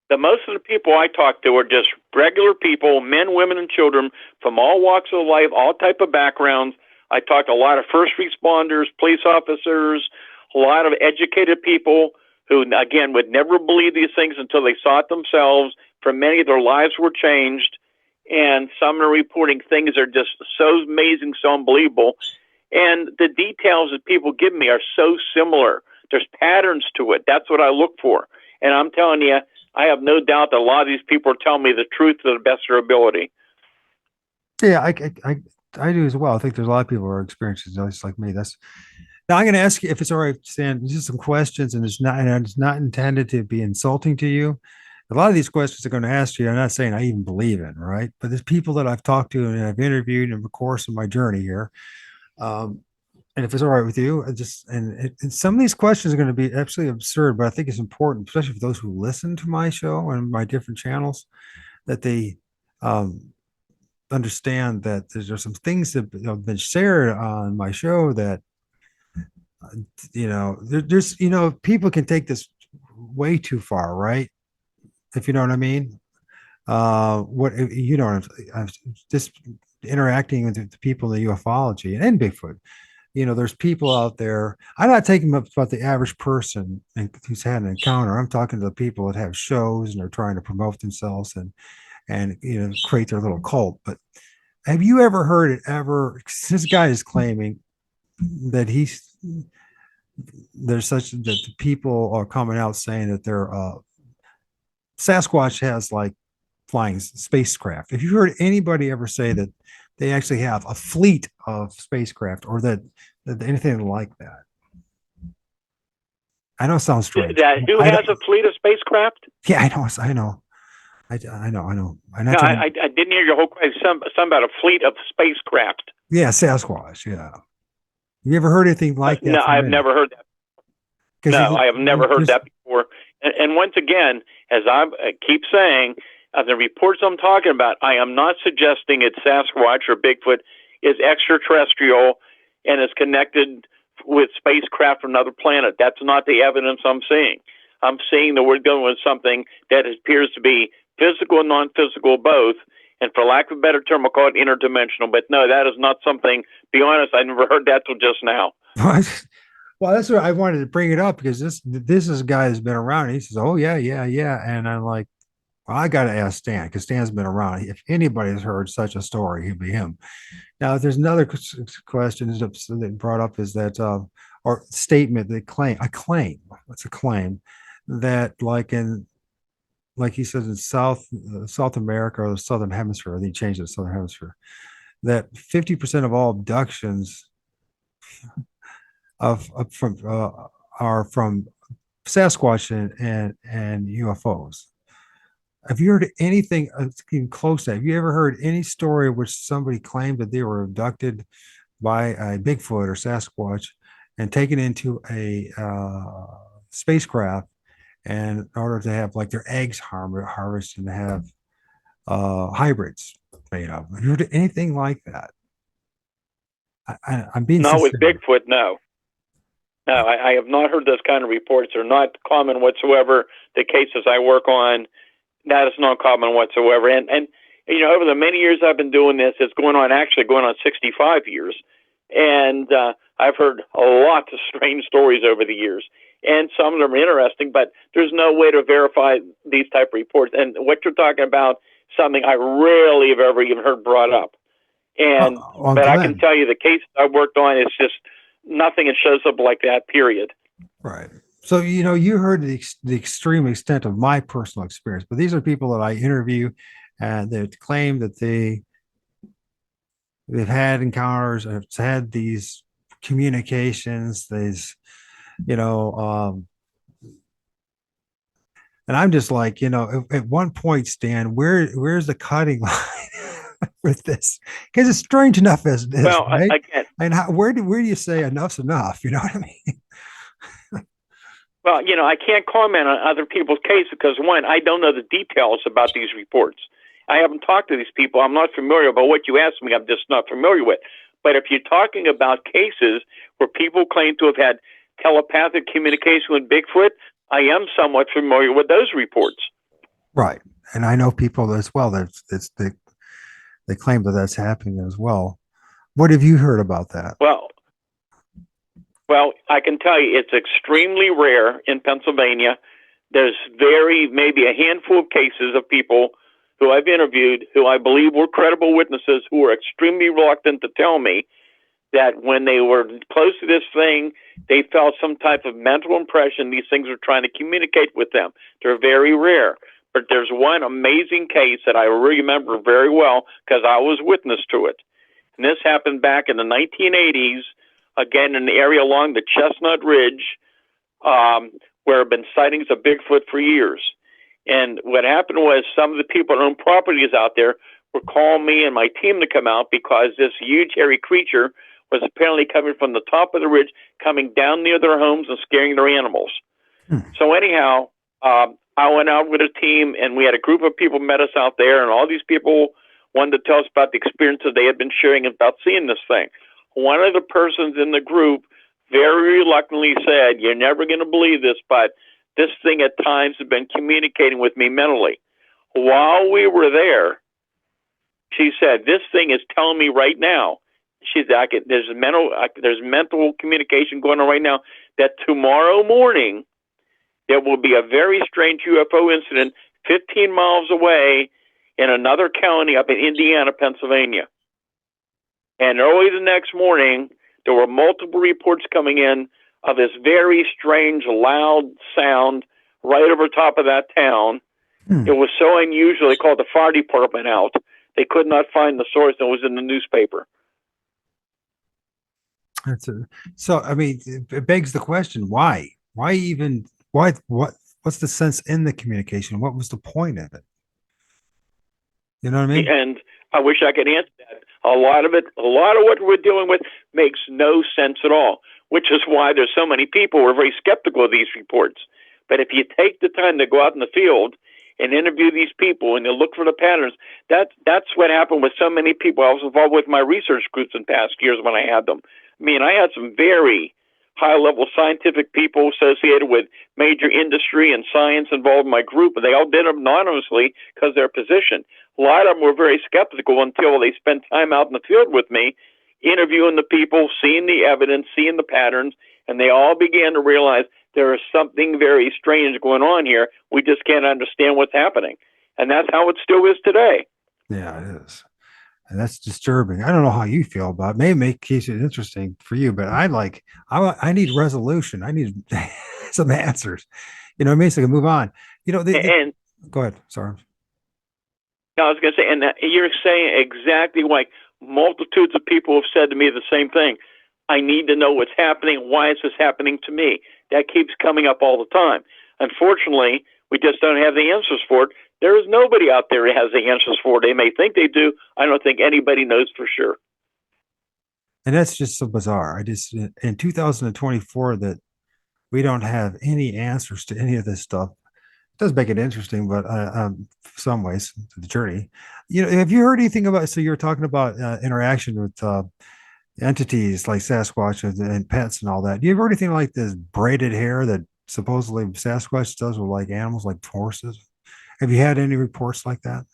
the most of the people I talk to are just regular people, men, women, and children from all walks of life, all type of backgrounds. I talk to a lot of first responders, police officers, a lot of educated people who, again, would never believe these things until they saw it themselves. For many, their lives were changed, and some are reporting things that are just so amazing, so unbelievable. And the details that people give me are so similar. There's patterns to it. That's what I look for. And I'm telling you, I have no doubt that a lot of these people are telling me the truth to the best of their ability. yeah, I do as well. I think there's a lot of people who are experiencing just like me. That's now I'm going to ask you if it's all right, Stan, just some questions, and it's not intended to be insulting to you. A lot of these questions I'm going to ask you, I'm not saying I even believe in, right? But there's people that I've talked to and I've interviewed in the course of my journey here. Um, and if it's all right with you, and some of these questions are going to be absolutely absurd, but I think it's important, especially for those who listen to my show and my different channels, that they um, understand that there's some things that have been shared on my show that there's people can take this way too far, right? If you know what I mean. What I'm just interacting with the people in the ufology and Bigfoot. There's people out there. I'm not taking up about the average person who's had an encounter. I'm talking to the people that have shows and are trying to promote themselves, and create their little cult. But have you ever heard it ever? This guy is claiming that there's such that the people are coming out saying that they're Sasquatch has like flying spacecraft. Have you heard anybody ever say that they actually have a fleet of spacecraft, or that anything like that? I know it sounds strange. Who has a fleet of spacecraft? Yeah, I know. I know. No, I didn't hear your whole question. Some about a fleet of spacecraft. Yeah, Sasquatch. Yeah. You ever heard anything like that? No, I've never heard that. No, I have never heard that before. And once again, as I keep saying, the reports I'm talking about, I am not suggesting it's Sasquatch or Bigfoot is extraterrestrial and is connected with spacecraft from another planet. That's not the evidence I'm seeing. I'm seeing that we're going with something that appears to be physical and non-physical both. And for lack of a better term, I'll call it interdimensional. But no, that is not something, be honest, I never heard that till just now. Well, that's what I wanted to bring it up, because this is a guy that's been around. And he says, "Oh yeah, yeah, yeah," and I'm like, "Well, I got to ask Stan, because Stan's been around. If anybody has heard such a story, he'd be him." Now, there's another question that brought up, is that or statement that claim. What's a claim that like he says in South America or the Southern Hemisphere, I think he changed it to Southern Hemisphere, that 50% of all abductions are from Sasquatch and UFOs. Have you heard anything even close to that? Have you ever heard any story which somebody claimed that they were abducted by a Bigfoot or Sasquatch and taken into a spacecraft, and in order to have like their eggs harvested and have hybrids made of? Have you heard anything like that? I'm being not sincere. With Bigfoot, no. No, I have not heard those kind of reports. They're not common whatsoever. The cases I work on, that is not common whatsoever. And over the many years I've been doing this, it's going on 65 years. And I've heard a lot of strange stories over the years. And some of them are interesting, but there's no way to verify these type of reports. And what you're talking about, something I rarely have ever even heard brought up. And but I can tell you the cases I worked on, it's just nothing that shows up like that, period. Right. So, you heard the extreme extent of my personal experience, but these are people that I interview, and they claim that they've had encounters, have had these communications, and I'm just like, at one point, Stan, where's the cutting line with this? Because it's strange enough as it is, well, right? Again, and where do you say enough's enough? You know what I mean? Well, I can't comment on other people's cases because, one, I don't know the details about these reports. I haven't talked to these people. I'm not familiar about what you asked me. I'm just not familiar with. But if you're talking about cases where people claim to have had telepathic communication with Bigfoot, I am somewhat familiar with those reports. Right. And I know people as well that they claim that that's happening as well. What have you heard about that? Well, I can tell you it's extremely rare in Pennsylvania. There's maybe a handful of cases of people who I've interviewed who I believe were credible witnesses who were extremely reluctant to tell me that when they were close to this thing, they felt some type of mental impression. These things were trying to communicate with them. They're very rare. But there's one amazing case that I remember very well because I was witness to it. And this happened back in the 1980s, again, in the area along the Chestnut Ridge, where there have been sightings of Bigfoot for years. And what happened was some of the people who own properties out there were calling me and my team to come out because this huge hairy creature was apparently coming from the top of the ridge, coming down near their homes and scaring their animals. So anyhow, I went out with a team, and we had a group of people met us out there, and all these people wanted to tell us about the experiences they had been sharing about seeing this thing. One of the persons in the group very reluctantly said, "You're never going to believe this, but this thing at times has been communicating with me mentally." While we were there, she said, "This thing is telling me right now," she said, there's mental communication going on right now, that tomorrow morning there will be a very strange UFO incident 15 miles away in another county up in Indiana, Pennsylvania. And early the next morning, there were multiple reports coming in of this very strange, loud sound right over top of that town. It was so unusual, they called the fire department out. They could not find the source, and it was in the newspaper. So, I mean, it begs the question, why? Why even, what's the sense in the communication? What was the point of it? You know what I mean? And I wish I could answer that. A lot of what we're dealing with makes no sense at all, which is why there's so many people who are very skeptical of these reports. But if you take the time to go out in the field and interview these people and you look for the patterns, that's what happened with so many people. I was involved with my research groups in past years when I had them. I mean, I had some very high-level scientific people associated with major industry and science involved in my group, and they all did it anonymously because of their position. A lot of them were very skeptical until they spent time out in the field with me, interviewing the people, seeing the evidence, seeing the patterns, and they all began to realize there is something very strange going on here. We just can't understand what's happening. And that's how it still is today. Yeah, it is. And that's disturbing. I don't know how you feel about it. May make cases interesting for you, but I need resolution. I need some answers. You know what I mean? So I can move on. You know, And go ahead. Sorry. I was going to say, and you're saying exactly like multitudes of people have said to me the same thing. I need to know what's happening. Why is this happening to me? That keeps coming up all the time. Unfortunately, we just don't have the answers for it. There is nobody out there who has the answers for it. They may think they do. I don't think anybody knows for sure. And that's just so bizarre. I just, in 2024, that we don't have any answers to any of this stuff. It does make it interesting, but some ways, the journey. You know, have you heard anything about? So you're talking about interaction with entities like Sasquatch and pets and all that. Do you ever heard anything like this braided hair that supposedly Sasquatch does with like animals, like horses? Have you had any reports like that?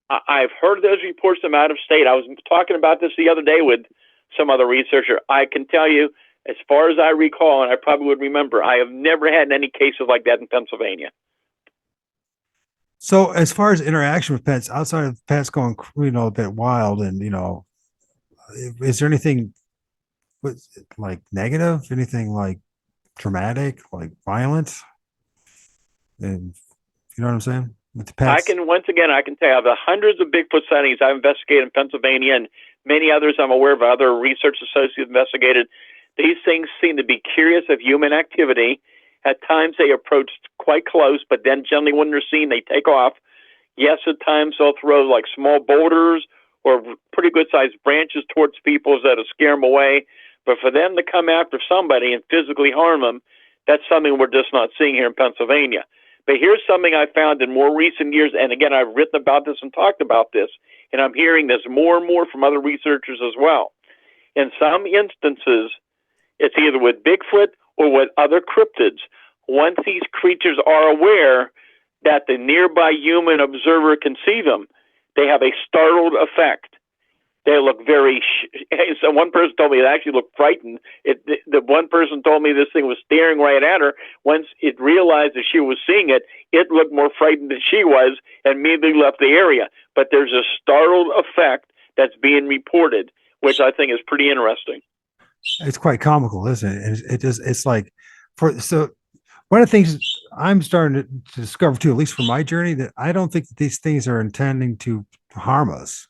I've heard those reports from out of state. I was talking about this the other day with some other researcher. I can tell you, as far as I recall, and I probably would remember, I have never had any cases like that in Pennsylvania. So as far as interaction with pets, outside of pets going, a bit wild, and is there anything like negative, anything like traumatic, like violent? And you know what I'm saying? With the pets. I can tell you the hundreds of Bigfoot sightings I've investigated in Pennsylvania and many others I'm aware of, other research associates investigated. These things seem to be curious of human activity. At times they approach quite close, but then generally when they're seen, they take off. Yes, at times they'll throw like small boulders or pretty good sized branches towards people that'll scare them away. But for them to come after somebody and physically harm them, that's something we're just not seeing here in Pennsylvania. But here's something I found in more recent years, and again, I've written about this and talked about this, and I'm hearing this more and more from other researchers as well. In some instances, it's either with Bigfoot or with other cryptids. Once these creatures are aware that the nearby human observer can see them, they have a startled effect. They look very. So one person told me it actually looked frightened. The one person told me this thing was staring right at her. Once it realized that she was seeing it, it looked more frightened than she was, and immediately left the area. But there's a startled effect that's being reported, which I think is pretty interesting. It's quite comical, isn't it? It's like so. One of the things I'm starting to discover too, at least for my journey, that I don't think that these things are intending to harm us.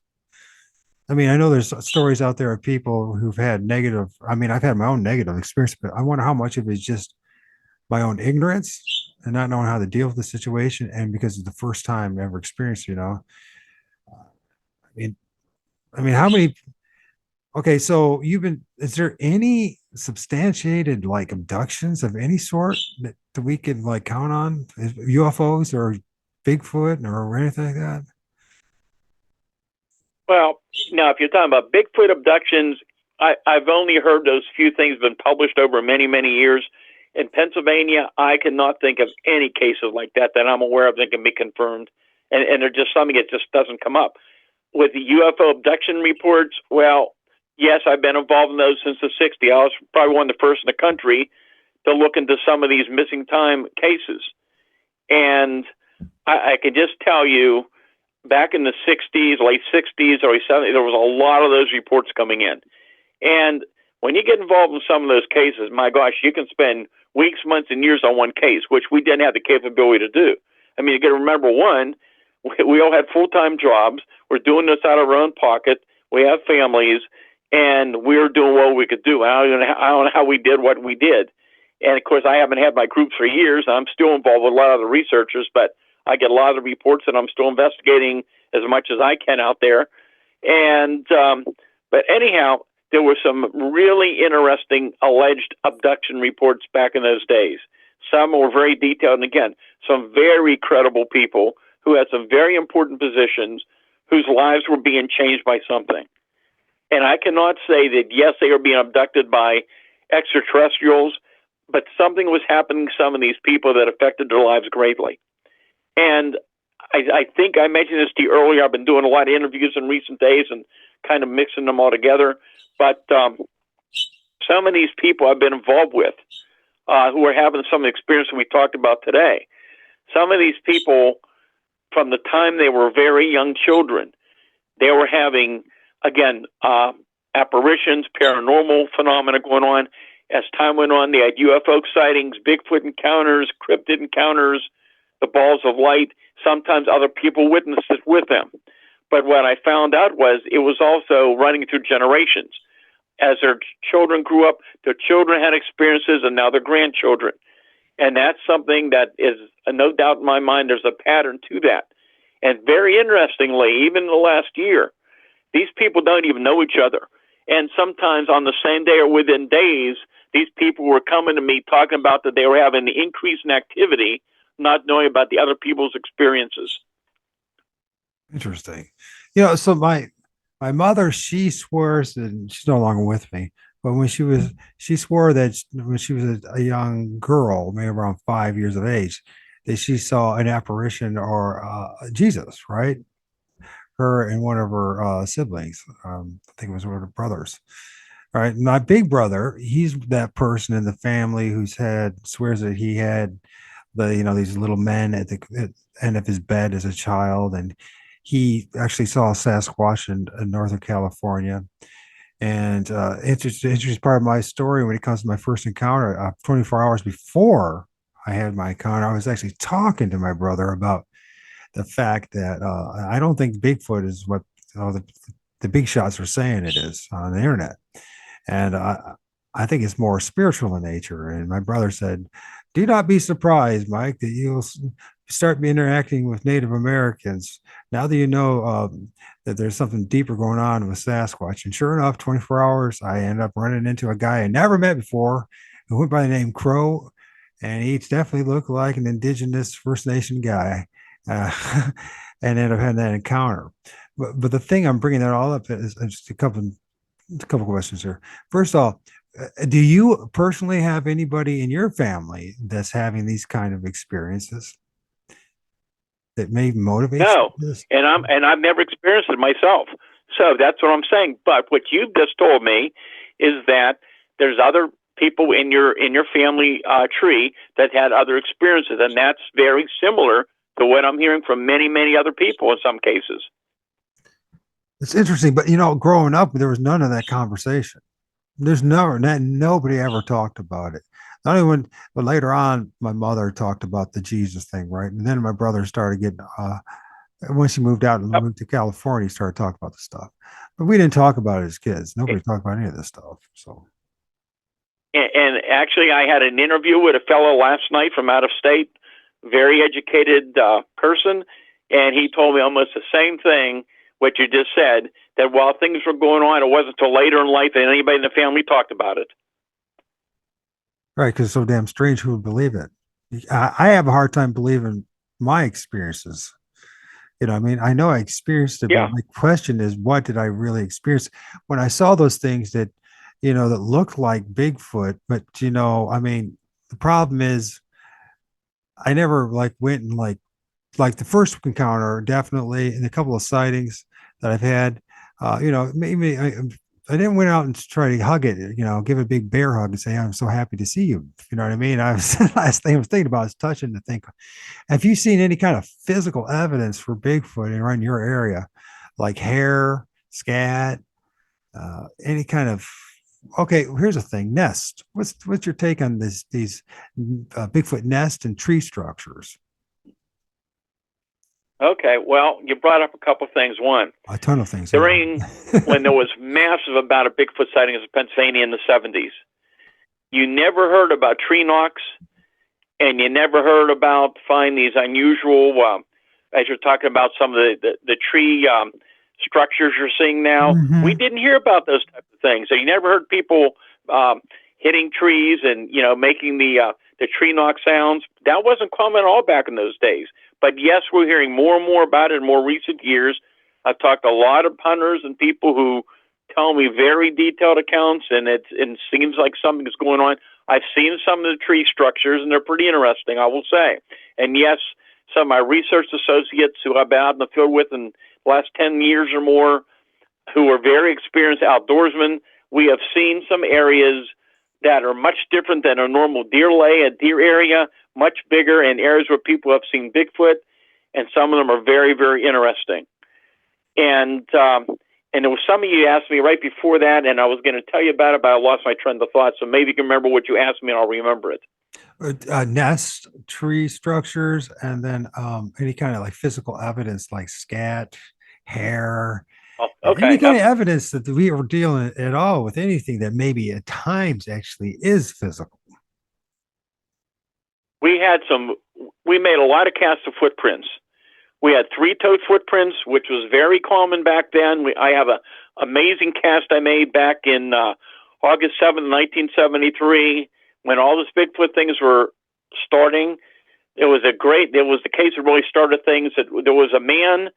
I mean, I know there's stories out there of people who've had negative. I mean, I've had my own negative experience, but I wonder how much of it is just my own ignorance and not knowing how to deal with the situation, and because it's the first time I ever experienced. I mean, how many? Okay, so is there any substantiated like abductions of any sort that we could like count on? UFOs or Bigfoot or anything like that? Well, now, if you're talking about Bigfoot abductions, I've only heard those few things been published over many, many years. In Pennsylvania, I cannot think of any cases like that I'm aware of that can be confirmed. And they're just something that just doesn't come up. With the UFO abduction reports, well, yes, I've been involved in those since the 60s. I was probably one of the first in the country to look into some of these missing time cases. And I can just tell you, back in the 60s, late 60s, early 70s, there was a lot of those reports coming in. And when you get involved in some of those cases, my gosh, you can spend weeks, months, and years on one case, which we didn't have the capability to do. I mean, you got to remember, one, we all had full-time jobs. We're doing this out of our own pocket. We have families, and we're doing what we could do. I don't know how we did what we did. And, of course, I haven't had my groups for years. I'm still involved with a lot of the researchers, but I get a lot of the reports, and I'm still investigating as much as I can out there. And but anyhow, there were some really interesting alleged abduction reports back in those days. Some were very detailed, and again, some very credible people who had some very important positions whose lives were being changed by something. And I cannot say that, yes, they are being abducted by extraterrestrials, but something was happening to some of these people that affected their lives greatly. And I think I mentioned this to you earlier. I've been doing a lot of interviews in recent days and kind of mixing them all together. But some of these people I've been involved with who are having some experience that we talked about today, some of these people, from the time they were very young children, they were having, again, apparitions, paranormal phenomena going on. As time went on, they had UFO sightings, Bigfoot encounters, cryptid encounters, the balls of light. Sometimes other people witnessed it with them. But what I found out was it was also running through generations. As their children grew up, their children had experiences, and now their grandchildren. And that's something that is no doubt in my mind. There's a pattern to that. And very interestingly, even in the last year, these people don't even know each other. And sometimes on the same day or within days, these people were coming to me talking about that they were having an increase in activity, not knowing about the other people's experiences. Interesting. So my mother, she swears, and she's no longer with me, but she swore that when she was a young girl, maybe around 5 years of age, that she saw an apparition or Jesus, right? Her and one of her siblings. I think it was one of her brothers. All right. My big brother, he's that person in the family who's swears that he had these little men at the end of his bed as a child. And he actually saw a Sasquatch in Northern California. And interesting part of my story when it comes to my first encounter, 24 hours before I had my encounter, I was actually talking to my brother about the fact that I don't think Bigfoot is what the big shots are saying it is on the internet. And I think it's more spiritual in nature. And my brother said, do not be surprised, Mike, that you'll start interacting with Native Americans now that you know that there's something deeper going on with Sasquatch. And sure enough, 24 hours, I ended up running into a guy I never met before who went by the name Crow. And he definitely looked like an indigenous First Nation guy. And ended up having that encounter. But the thing I'm bringing that all up is just a couple questions here. First of all, do you personally have anybody in your family that's having these kind of experiences that may motivate No, you to this? and I've never experienced it myself. So that's what I'm saying. But what you've just told me is that there's other people in your family tree that had other experiences, and that's very similar to what I'm hearing from many other people in some cases. It's interesting, but growing up, there was none of that conversation. There's nobody ever talked about it. Not even but later on, my mother talked about the Jesus thing, right? And then my brother started getting when she moved out and Yep. moved to California, he started talking about the stuff. But we didn't talk about it as kids. Nobody talked about any of this stuff. So And actually, I had an interview with a fellow last night from out of state, very educated person, and he told me almost the same thing, what you just said, that while things were going on, it wasn't until later in life that anybody in the family talked about it. right, because it's so damn strange. Who would believe it? I have a hard time believing my experiences. I mean, I know I experienced it, Yeah. but my question is, what did I really experience when I saw those things that, that looked like Bigfoot? But I mean, the problem is, I never went and the first encounter, definitely, and a couple of sightings that I've had. Maybe I didn't went out and try to hug it, give it a big bear hug and say, I'm so happy to see you. You know what I mean? I was last thing I was thinking about is touching to think, have you seen any kind of physical evidence for Bigfoot around your area, like hair, scat, any kind of, okay, here's the thing, nest. What's your take on these Bigfoot nest and tree structures? Okay, well, you brought up a couple things. One, A ton of things. during when there was massive amount of Bigfoot sightings in Pennsylvania in the 70s, you never heard about tree knocks, and you never heard about find these unusual, as you're talking about some of the tree structures you're seeing now. Mm-hmm. We didn't hear about those types of things. So you never heard people hitting trees and making the tree knock sounds. That wasn't common at all back in those days. But yes, we're hearing more and more about it in more recent years. I've talked to a lot of hunters and people who tell me very detailed accounts, and it seems like something's going on. I've seen some of the tree structures, and they're pretty interesting, I will say. And yes, some of my research associates who I've been out in the field with in the last 10 years or more, who are very experienced outdoorsmen, we have seen some areas that are much different than a normal deer area, much bigger, in areas where people have seen Bigfoot, and some of them are very, very interesting. And there was some of you asked me right before that, and I was going to tell you about it, but I lost my trend of thought. So maybe you can remember what you asked me, and I'll remember it. Nest, tree structures, and then any kind of like physical evidence, like scat, hair, Okay. any kind of evidence that we are dealing at all with anything that maybe at times actually is physical. We made a lot of casts of footprints. We had three-toed footprints, which was very common back then. I have an amazing cast I made back in August 7th, 1973, when all this Bigfoot things were starting. It was the case that really started things. There was a man,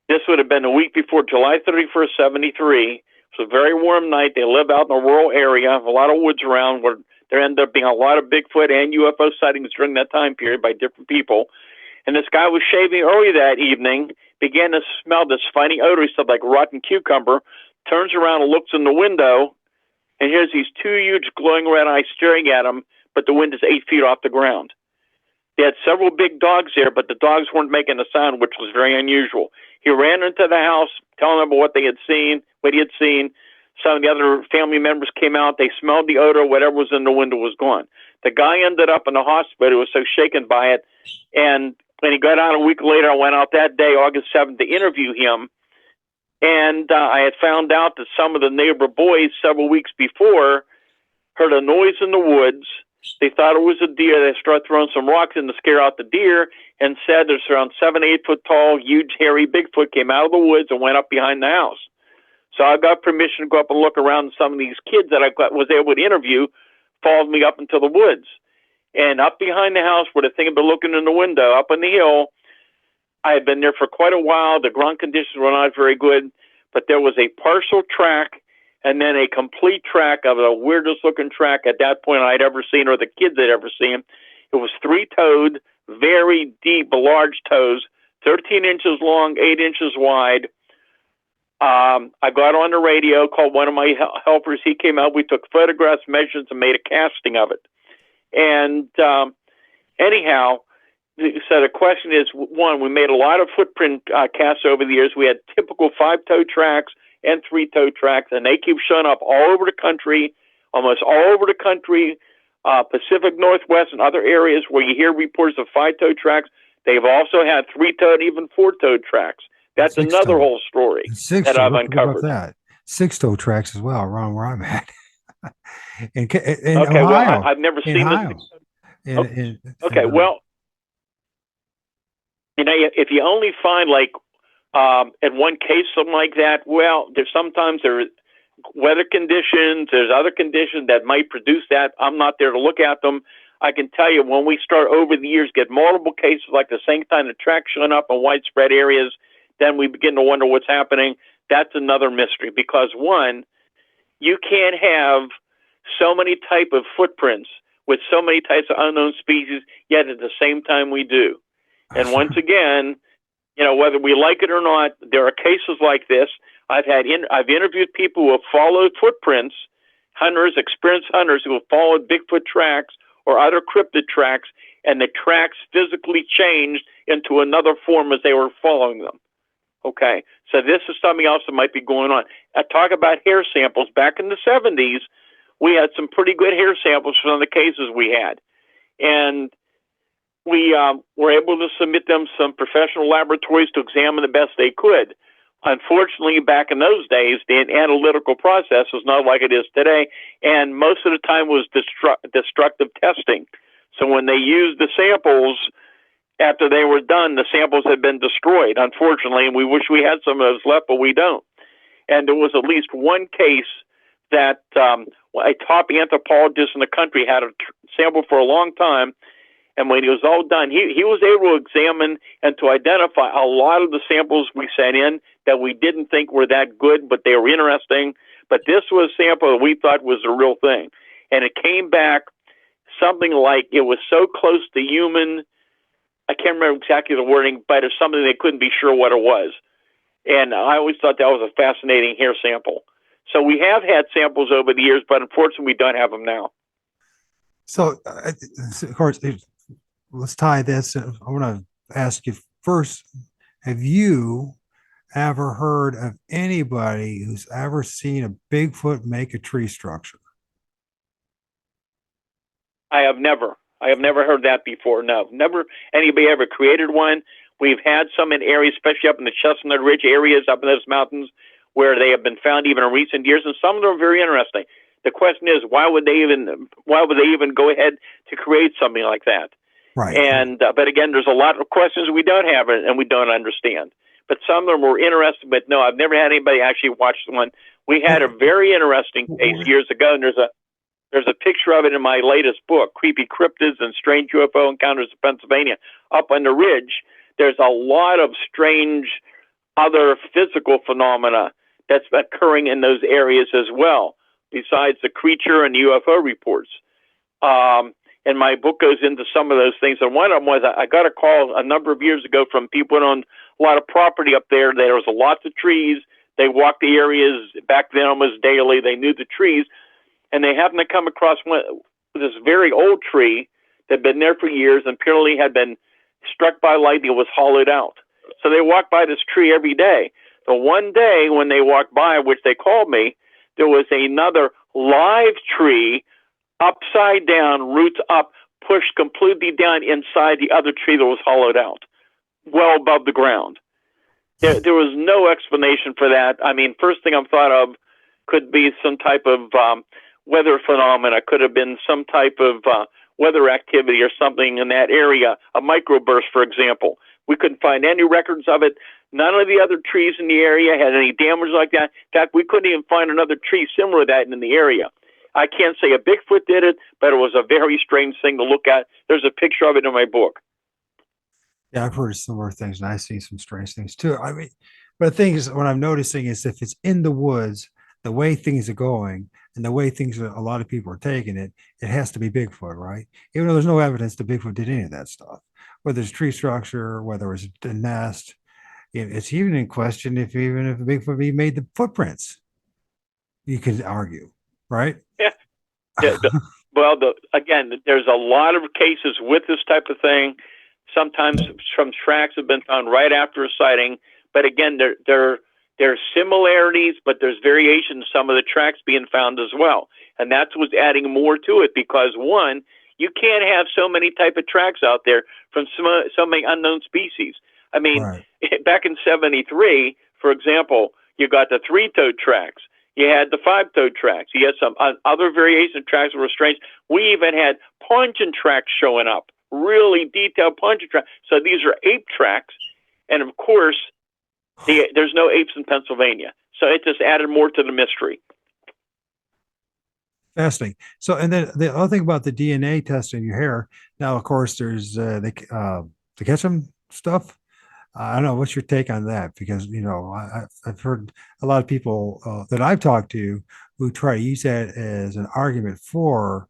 this would have been a week before July 31st, 73. It was a very warm night. They live out in a rural area, a lot of woods around, where there ended up being a lot of Bigfoot and UFO sightings during that time period by different people. And this guy was shaving early that evening, began to smell this funny odor. He smelled like rotten cucumber, turns around and looks in the window, and here's these two huge glowing red eyes staring at him, but the wind is 8 feet off the ground. They had several big dogs there, but the dogs weren't making a sound, which was very unusual. He ran into the house, telling them what he had seen. Some of the other family members came out. They smelled the odor. Whatever was in the window was gone. The guy ended up in the hospital. He was so shaken by it. And when he got out a week later, I went out that day, August 7th, to interview him. And I had found out that some of the neighbor boys several weeks before heard a noise in the woods. They thought it was a deer. They started throwing some rocks in to scare out the deer, and said there's around 7, 8 foot tall, huge, hairy Bigfoot came out of the woods and went up behind the house. So I got permission to go up and look around, and some of these kids that I was able to interview followed me up into the woods. And up behind the house, where the thing had been looking in the window, up on the hill, I had been there for quite a while. The ground conditions were not very good, but there was a partial track and then a complete track of the weirdest looking track at that point I'd ever seen, or the kids had ever seen. It was three-toed, very deep, large toes, 13 inches long, 8 inches wide. I got on the radio, called one of my helpers. He came out. We took photographs, measurements, and made a casting of it. And anyhow, so the question is, one, we made a lot of footprint casts over the years. We had typical 5-toe tracks and 3-toe tracks, and they keep showing up all over the country, almost all over the country, Pacific Northwest and other areas where you hear reports of 5-toe tracks. They've also had 3-toe and even 4-toe tracks. That's another whole story that I've uncovered. That 6-toe tracks as well, around where I'm at. in okay, Ohio, well, I've never seen this. Okay, well, if you only find like in one case something like that, well, there's weather conditions, there's other conditions that might produce that. I'm not there to look at them. I can tell you, when we start over the years get multiple cases like the same kind of track showing up in widespread areas, then we begin to wonder what's happening. That's another mystery, because one, you can't have so many type of footprints with so many types of unknown species, yet at the same time we do. And once again, whether we like it or not, there are cases like this. I've interviewed people who have followed footprints, hunters, experienced hunters who have followed Bigfoot tracks or other cryptid tracks, and the tracks physically changed into another form as they were following them. Okay, so this is something else that might be going on. I talk about hair samples. Back in the 70s, we had some pretty good hair samples from some of the cases we had. And we were able to submit them some professional laboratories to examine the best they could. Unfortunately, back in those days, the analytical process was not like it is today, and most of the time was destructive testing. So when they used the samples, after they were done, the samples had been destroyed, unfortunately, and we wish we had some of those left, but we don't. And there was at least one case that a top anthropologist in the country had a sample for a long time, and when he was all done, he was able to examine and to identify a lot of the samples we sent in that we didn't think were that good, but they were interesting. But this was a sample that we thought was the real thing. And it came back something like it was so close to human, I can't remember exactly the wording, but it's something they couldn't be sure what it was. And I always thought that was a fascinating hair sample. So we have had samples over the years, but unfortunately we don't have them now. So, of course, let's tie this. I want to ask you first, have you ever heard of anybody who's ever seen a Bigfoot make a tree structure? I have never heard that before. No, never anybody ever created one. We've had some in areas, especially up in the Chestnut Ridge areas, up in those mountains, where they have been found even in recent years, and some of them are very interesting. The question is, why would they even go ahead to create something like that? Right. And but again, there's a lot of questions we don't have and we don't understand. But some of them were interesting. But no, I've never had anybody actually watch one. We had a very interesting case years ago, and there's a picture of it in my latest book, Creepy Cryptids and Strange UFO Encounters in Pennsylvania. Up on the ridge, there's a lot of strange other physical phenomena that's occurring in those areas as well, besides the creature and UFO reports. And my book goes into some of those things. And one of them was I got a call a number of years ago from people who owned a lot of property up there. There was lots of trees. They walked the areas back then almost daily. They knew the trees. And they happened to come across this very old tree that had been there for years and apparently had been struck by lightning and was hollowed out. So they walked by this tree every day. So one day when they walked by, which they called me, there was another live tree upside down, roots up, pushed completely down inside the other tree that was hollowed out, well above the ground. There was no explanation for that. I mean, first thing I thought of could be some type of weather phenomena, could have been some type of weather activity or something in that area, a microburst, for example. We couldn't find any records of it. None of the other trees in the area had any damage like that. In fact, we couldn't even find another tree similar to that in the area. I can't say a Bigfoot did it, but it was a very strange thing to look at. There's a picture of it in my book. Yeah, I've heard similar things, and I've seen some strange things too. I mean, but the thing is, what I'm noticing is if it's in the woods, the way things are going and the way things are, a lot of people are taking it, it has to be Bigfoot, right? Even though there's no evidence that Bigfoot did any of that stuff, whether it's tree structure, whether it's a nest, it's even in question if Bigfoot made the footprints. You could argue, right? Yeah. Again, there's a lot of cases with this type of thing. Sometimes some tracks have been found right after a sighting, but again, there are similarities, but there's variation in some of the tracks being found as well, and that's what's adding more to it. Because one, you can't have so many type of tracks out there from so many unknown species. I mean, right. Back in '73, for example, you got the three-toed tracks. You had the five-toed tracks. You had some other variation of tracks that were strange. We even had pungent tracks showing up, really detailed pungent tracks. So these are ape tracks, and of course, there's no apes in Pennsylvania. So it just added more to the mystery. Fascinating. So, and then the other thing about the DNA test in your hair. Now, of course, there's the ketchum stuff. I don't know. What's your take on that? Because, I've heard a lot of people that I've talked to who try to use that as an argument for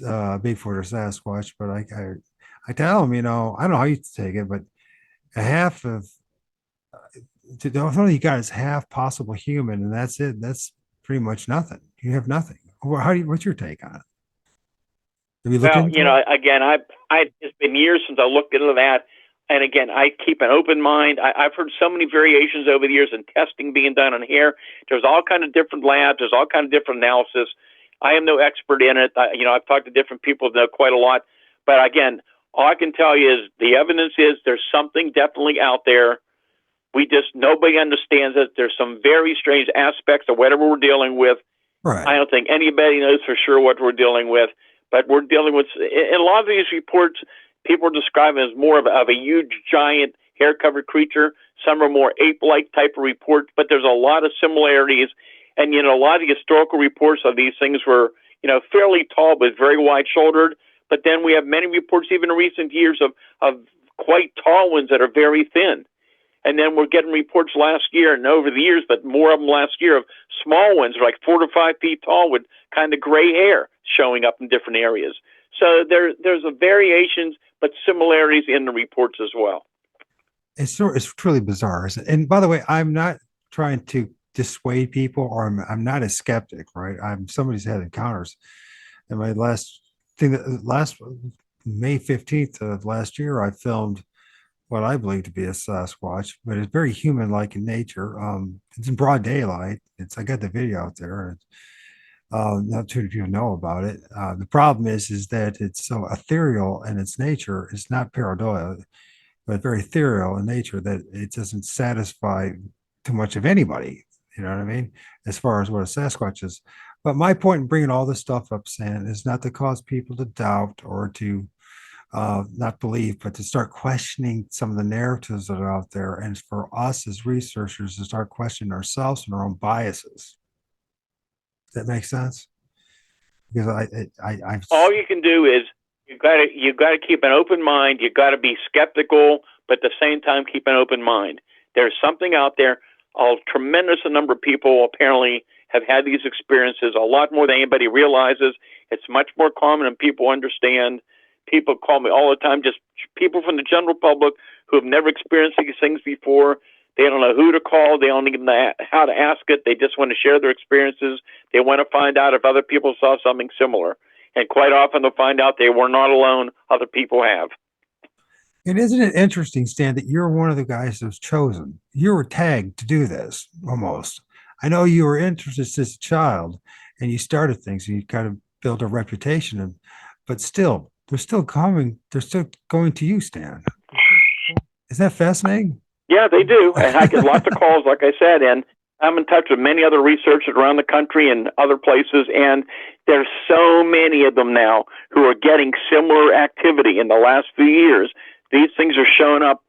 Bigfoot or Sasquatch. But I tell them, I don't know how you take it, but a half of the only you got is half possible human, and that's it. That's pretty much nothing. You have nothing. Well, what's your take on it? Have you looked Well, into it? again, it's been years since I looked into that. And again, I keep an open mind. I've heard so many variations over the years and testing being done on here. There's all kind of different labs. There's all kind of different analysis. I am no expert in it. I've talked to different people that know quite a lot. But again, all I can tell you is the evidence is there's something definitely out there. Nobody understands it. There's some very strange aspects of whatever we're dealing with. Right. I don't think anybody knows for sure what we're dealing with, but we're dealing with, in a lot of these reports, people are describing as more of a huge, giant, hair-covered creature. Some are more ape-like type of reports, but there's a lot of similarities. And, a lot of the historical reports of these things were, fairly tall but very wide-shouldered. But then we have many reports, even in recent years, of quite tall ones that are very thin. And then we're getting reports last year and over the years, but more of them last year, of small ones like 4 to 5 feet tall with kind of gray hair showing up in different areas. So there's a variations, but similarities in the reports as well. It's truly bizarre. And by the way, I'm not trying to dissuade people, or I'm not a skeptic, right? I'm somebody who's had encounters. And my last May 15th of last year, I filmed what I believe to be a Sasquatch, but it's very human-like in nature. It's in broad daylight. I got the video out there. Not too many people know about it. The problem is that it's so ethereal in its nature. It's not pareidolia, but very ethereal in nature that it doesn't satisfy too much of anybody. You know what I mean? As far as what a Sasquatch is. But my point in bringing all this stuff up, Sam, is not to cause people to doubt or to not believe, but to start questioning some of the narratives that are out there, and for us as researchers to start questioning ourselves and our own biases. Does that make sense? Because I've All you can do is you got to keep an open mind. You got to be skeptical, but at the same time keep an open mind. There's something out there. A tremendous number of people apparently have had these experiences, a lot more than anybody realizes. It's much more common than people understand. People call me all the time, just people from the general public who have never experienced these things before. They don't know who to call. They don't even know how to ask it. They just want to share their experiences. They want to find out if other people saw something similar. And quite often they'll find out they were not alone. Other people have. And isn't it interesting, Stan, that you're one of the guys that was chosen? You were tagged to do this almost. I know you were interested as a child and you started things and you kind of built a reputation, but still, they're still going to you, Stan. Isn't that fascinating? Yeah, they do. And I get lots of calls, like I said, and I'm in touch with many other researchers around the country and other places, and there's so many of them now who are getting similar activity in the last few years. These things are showing up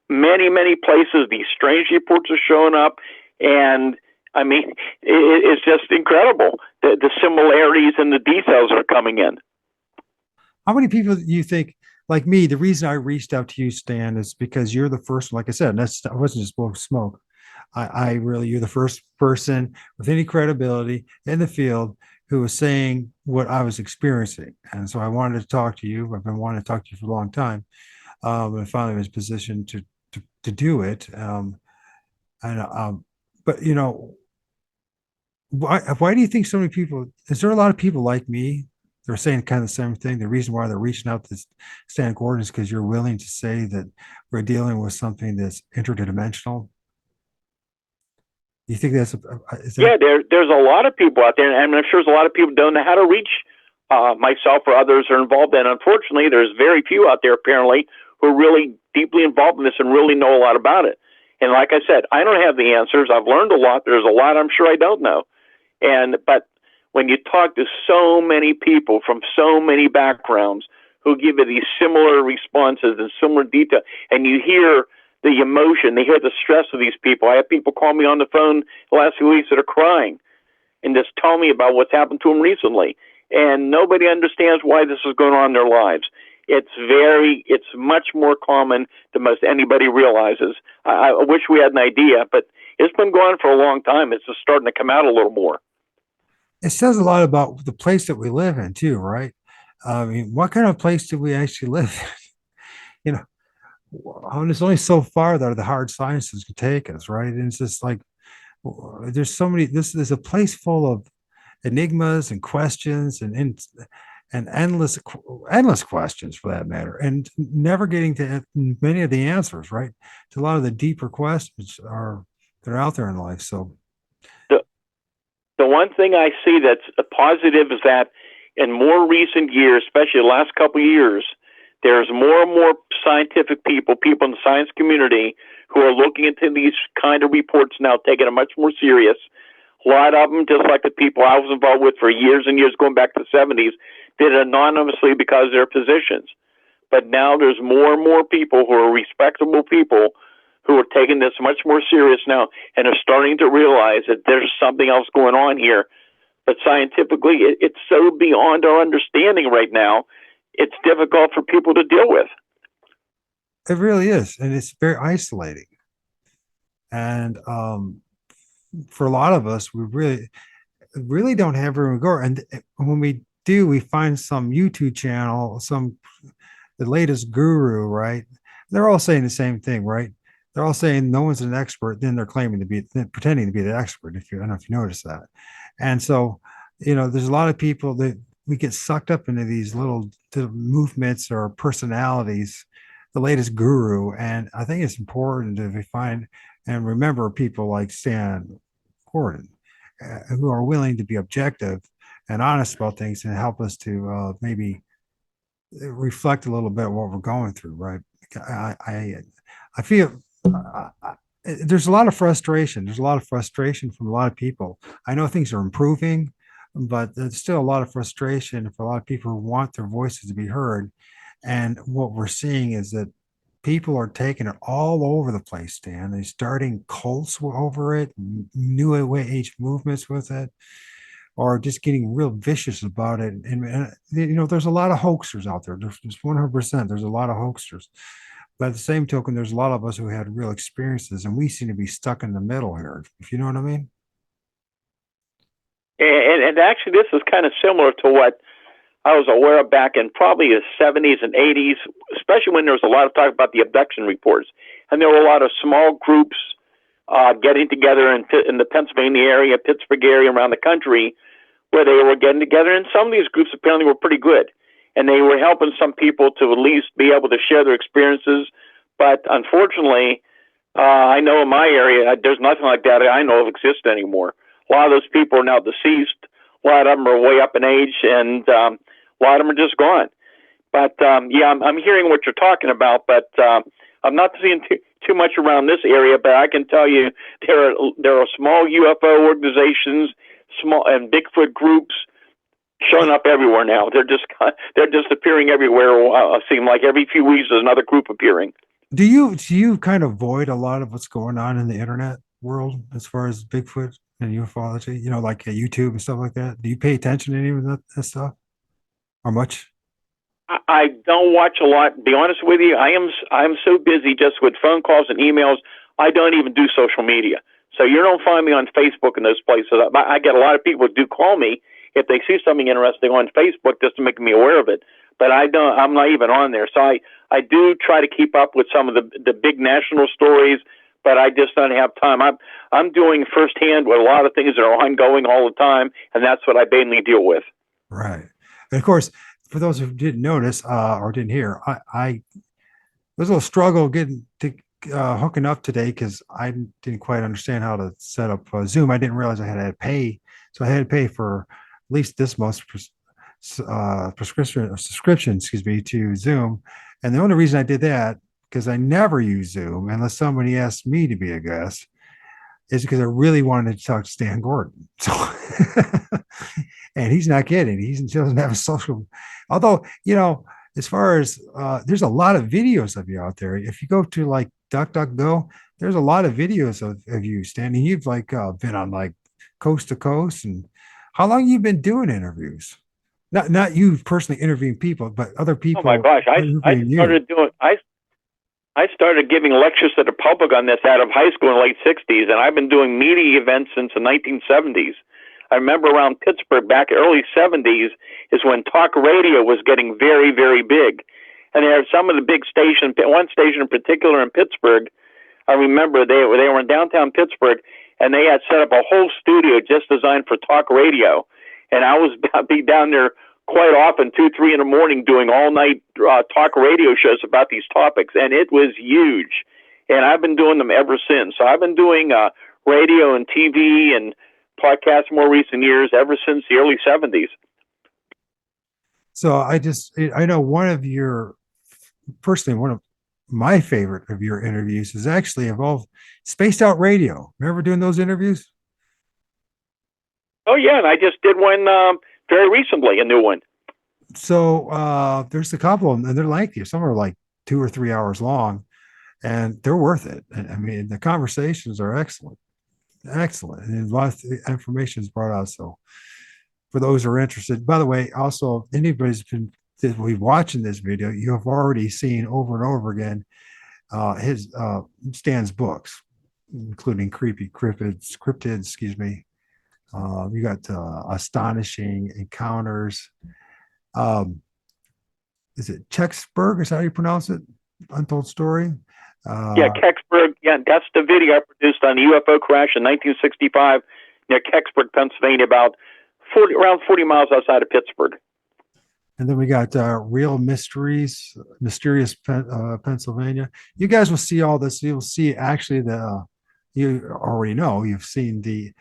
many, many places. These strange reports are showing up, and I mean, it's just incredible, the similarities and the details that are coming in. How many people do you think, like me, the reason I reached out to you, Stan, is because you're the first, like I said, I wasn't just blowing smoke. You're the first person with any credibility in the field who was saying what I was experiencing. And so I wanted to talk to you. I've been wanting to talk to you for a long time. And finally was positioned to do it. And but why do you think so many people? Is there a lot of people like me? They're saying kind of the same thing. The reason why they're reaching out to Stan Gordon is because you're willing to say that we're dealing with something that's interdimensional. You think Yeah, there's a lot of people out there, and I'm sure there's a lot of people don't know how to reach myself or others are involved in. Unfortunately, there's very few out there apparently who are really deeply involved in this and really know a lot about it. And like I said, I don't have the answers. I've learned a lot. There's a lot I'm sure I don't know. But when you talk to so many people from so many backgrounds who give you these similar responses and similar detail, and you hear the emotion, they hear the stress of these people. I have people call me on the phone the last few weeks that are crying and just tell me about what's happened to them recently. And nobody understands why this is going on in their lives. It's much more common than most anybody realizes. I wish we had an idea, but it's been going on for a long time. It's just starting to come out a little more. It says a lot about the place that we live in too, right? I mean, what kind of place do we actually live in? You know, and there's only so far that the hard sciences can take us, right? And it's just like there's so many. This is a place full of enigmas and questions and endless questions for that matter, and never getting to many of the answers, right? To a lot of the deeper questions are that are out there in life. So The the one thing I see that's a positive is that in more recent years, especially the last couple of years, there's more and more scientific people, people in the science community, who are looking into these kind of reports now, taking it much more serious. A lot of them, just like the people I was involved with for years and years, going back to the 70s, did it anonymously because of their positions. But now there's more and more people who are respectable people who are taking this much more serious now and are starting to realize that there's something else going on here. But scientifically, it's so beyond our understanding right now, it's difficult for people to deal with. it really is, and it's very isolating. And for a lot of us, we really don't have room to go. And when we do, we find some YouTube channel, some the latest guru, right? They're all saying the same thing, right? They're all saying no one's an expert. Then they're claiming to be, pretending to be the expert. If you, I don't know if you notice that. And so, there's a lot of people that we get sucked up into these little movements or personalities, the latest guru. And I think it's important to find and remember people like Stan Gordon, who are willing to be objective and honest about things and help us to maybe reflect a little bit what we're going through, right? I feel there's a lot of frustration. There's a lot of frustration from a lot of people. I know things are improving, but there's still a lot of frustration for a lot of people who want their voices to be heard. And what we're seeing is that people are taking it all over the place, Dan. They're starting cults over it, new age movements with it, or just getting real vicious about it. And there's a lot of hoaxers out there. There's 100%. There's a lot of hoaxers. But at the same token, there's a lot of us who had real experiences, and we seem to be stuck in the middle here. If you know what I mean? And actually, this is kind of similar to what I was aware of back in probably the 70s and 80s, especially when there was a lot of talk about the abduction reports. And there were a lot of small groups getting together in the Pennsylvania area, Pittsburgh area, around the country, where they were getting together. And some of these groups apparently were pretty good. And they were helping some people to at least be able to share their experiences. But unfortunately, I know in my area, there's nothing like that I know of exists anymore. A lot of those people are now deceased. A lot of them are way up in age, and a lot of them are just gone. But yeah, I'm hearing what you're talking about, but I'm not seeing too much around this area. But I can tell you there are small UFO organizations, small and Bigfoot groups showing up everywhere now. They're just appearing everywhere. It seems like every few weeks there's another group appearing. Do you kind of avoid a lot of what's going on in the internet world as far as Bigfoot and ufology? Like YouTube and stuff like that. Do you pay attention to any of that stuff, or much? I don't watch a lot. To be honest with you, I'm so busy just with phone calls and emails. I don't even do social media. So you don't find me on Facebook and those places. I get a lot of people who do call me if they see something interesting on Facebook just to make me aware of it. But I don't. I'm not even on there. So I do try to keep up with some of the big national stories, but I just don't have time. I'm doing firsthand with a lot of things that are ongoing all the time, and that's what I mainly deal with. Right. And of course, for those who didn't notice or didn't hear, I was a little struggle getting to hooking up today because I didn't quite understand how to set up Zoom. I didn't realize I had to pay, so I had to pay for at least this month's subscription, excuse me, to Zoom. And the only reason I did that, because I never use Zoom unless somebody asked me to be a guest, is because I really wanted to talk to Stan Gordon. So, and he's not kidding. He doesn't have a social. Although, as far as there's a lot of videos of you out there. If you go to like DuckDuckGo, there's a lot of videos of you, Stan. You've like been on like coast to coast. And how long you been doing interviews? Not you personally interviewing people, but other people. Oh my gosh, I started giving lectures to the public on this out of high school in the late 60s, and I've been doing media events since the 1970s. I remember around Pittsburgh back early 70s is when talk radio was getting very, very big. And there are some of the big stations, one station in particular in Pittsburgh, I remember they were in downtown Pittsburgh, and they had set up a whole studio just designed for talk radio. And I'd be down there quite often, 2, 3 in the morning, doing all night talk radio shows about these topics, and it was huge. And I've been doing them ever since. So I've been doing radio and TV and podcasts more recent years, ever since the early 70s. So I know one of my favorite of your interviews is actually involved spaced out radio. Remember doing those interviews? Oh yeah, and I just did one very recently, a new one. So there's a couple of them, and they're lengthy. Some are like 2 or 3 hours long, and they're worth it. And I mean, the conversations are excellent, and a lot of information is brought out. So for those who are interested, by the way, also if anybody's been watching this video, you have already seen over and over again his Stan's books, including Cryptids, excuse me. You got Astonishing Encounters. Is it Kecksburg? Is that how you pronounce it? Untold Story. Yeah, Kecksburg. Yeah, that's the video I produced on the UFO crash in 1965 near Kecksburg, Pennsylvania, around 40 miles outside of Pittsburgh. And then we got Real Mysterious Pennsylvania. You guys will see all this. You'll see actually you already know, you've seen the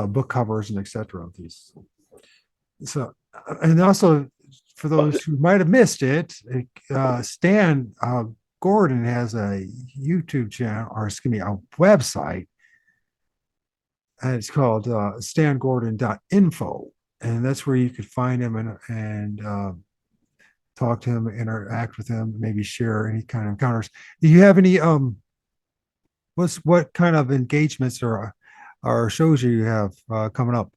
book covers and etc. of these. So, and also for those who might have missed it, Stan Gordon has a YouTube channel, or excuse me, a website, and it's called stangordon.info, and that's where you could find him and talk to him, interact with him, maybe share any kind of encounters. Do you have any what kind of engagements or shows you have coming up,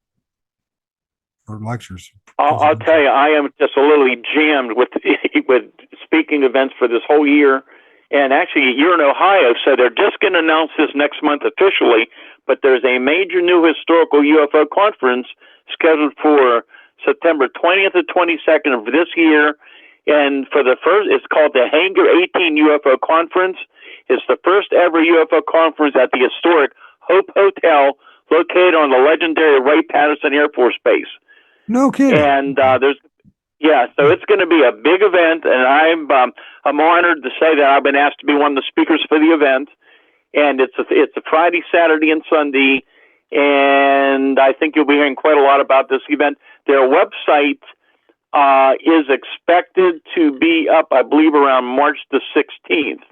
or lectures? I'll tell you, I am just literally jammed with speaking events for this whole year. And actually, you're in Ohio, so they're just going to announce this next month officially. But there's a major new historical UFO conference scheduled for September 20th to 22nd of this year. And for the first, it's called the Hangar 18 UFO Conference. It's the first ever UFO conference at the historic Hope Hotel, located on the legendary Wright-Patterson Air Force Base. No kidding. And so it's going to be a big event, and I'm honored to say that I've been asked to be one of the speakers for the event. And it's a Friday, Saturday, and Sunday, and I think you'll be hearing quite a lot about this event. Their website is expected to be up, I believe, around March the 16th.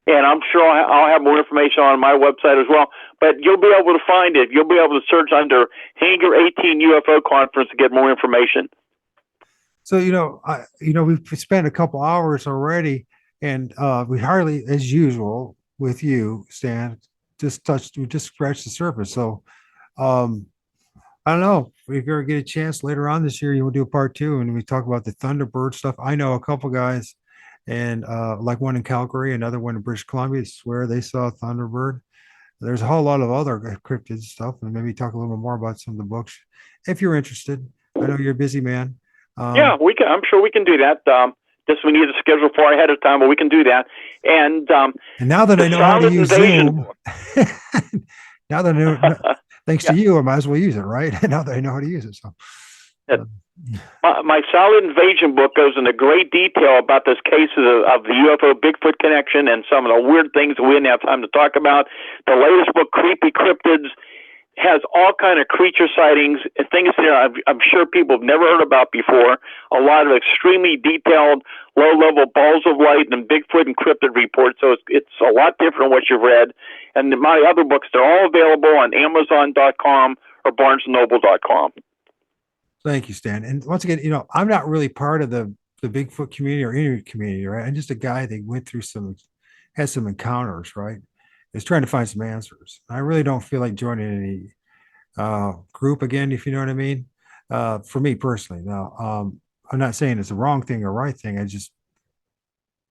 And I'm sure I'll have more information on my website as well. But you'll be able to find it. You'll be able to search under Hangar 18 UFO Conference to get more information. So, we've spent a couple hours already, and we hardly, as usual with you, Stan, we just scratched the surface. So, I don't know if we ever get a chance later on this year, you will do a part 2, and we talk about the Thunderbird stuff. I know a couple guys, and like one in Calgary, another one in British Columbia, swear they saw a Thunderbird. There's a whole lot of other cryptid stuff, and maybe talk a little bit more about some of the books if you're interested. I know you're a busy man. Yeah, we can. I'm sure we can do that. Just we need to schedule far ahead of time, but we can do that. And now that I know how to use Zoom, now that I know, thanks to you, I might as well use it, right? Now that I know how to use it. So, my Solid Invasion book goes into great detail about this case of the UFO Bigfoot connection and some of the weird things we didn't have time to talk about. The latest book, Creepy Cryptids, has all kind of creature sightings and things there I'm sure people have never heard about before. A lot of extremely detailed, low-level balls of light and Bigfoot and cryptid reports. So it's a lot different than what you've read. And my other books, they're all available on Amazon.com or BarnesandNoble.com. Thank you, Stan. And once again, I'm not really part of the Bigfoot community or any community, right? I'm just a guy that went through had some encounters, right? Is trying to find some answers. I really don't feel like joining any group again, if you know what I mean. For me personally, now I'm not saying it's the wrong thing or right thing. I just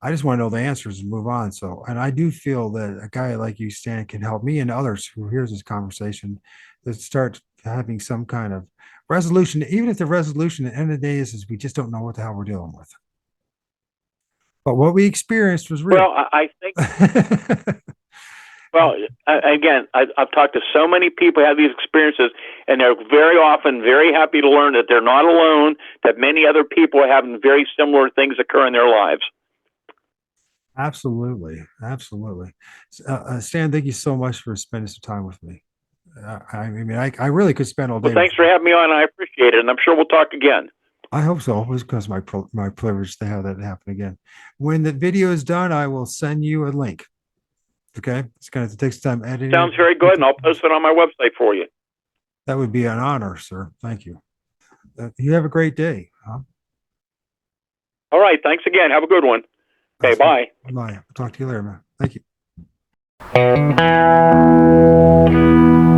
want to know the answers and move on. So, and I do feel that a guy like you, Stan, can help me and others who hears this conversation to start having some kind of resolution. Even if the resolution at the end of the day is we just don't know what the hell we're dealing with. But what we experienced was real. Well, I think. Well, again, I've talked to so many people who have these experiences, and they're very often very happy to learn that they're not alone, that many other people are having very similar things occur in their lives. Absolutely. Absolutely. Stan, thank you so much for spending some time with me. I really could spend all day. Well, thanks for having me on. I appreciate it, and I'm sure we'll talk again. I hope so. It was because my privilege to have that happen again. When the video is done, I will send you a link. Okay, it's going to take some time editing. Sounds very good, and I'll post it on my website for you. That would be an honor, sir. Thank you. You have a great day. Huh? All right. Thanks again. Have a good one. Okay. Bye. Bye. I'll talk to you later, man. Thank you.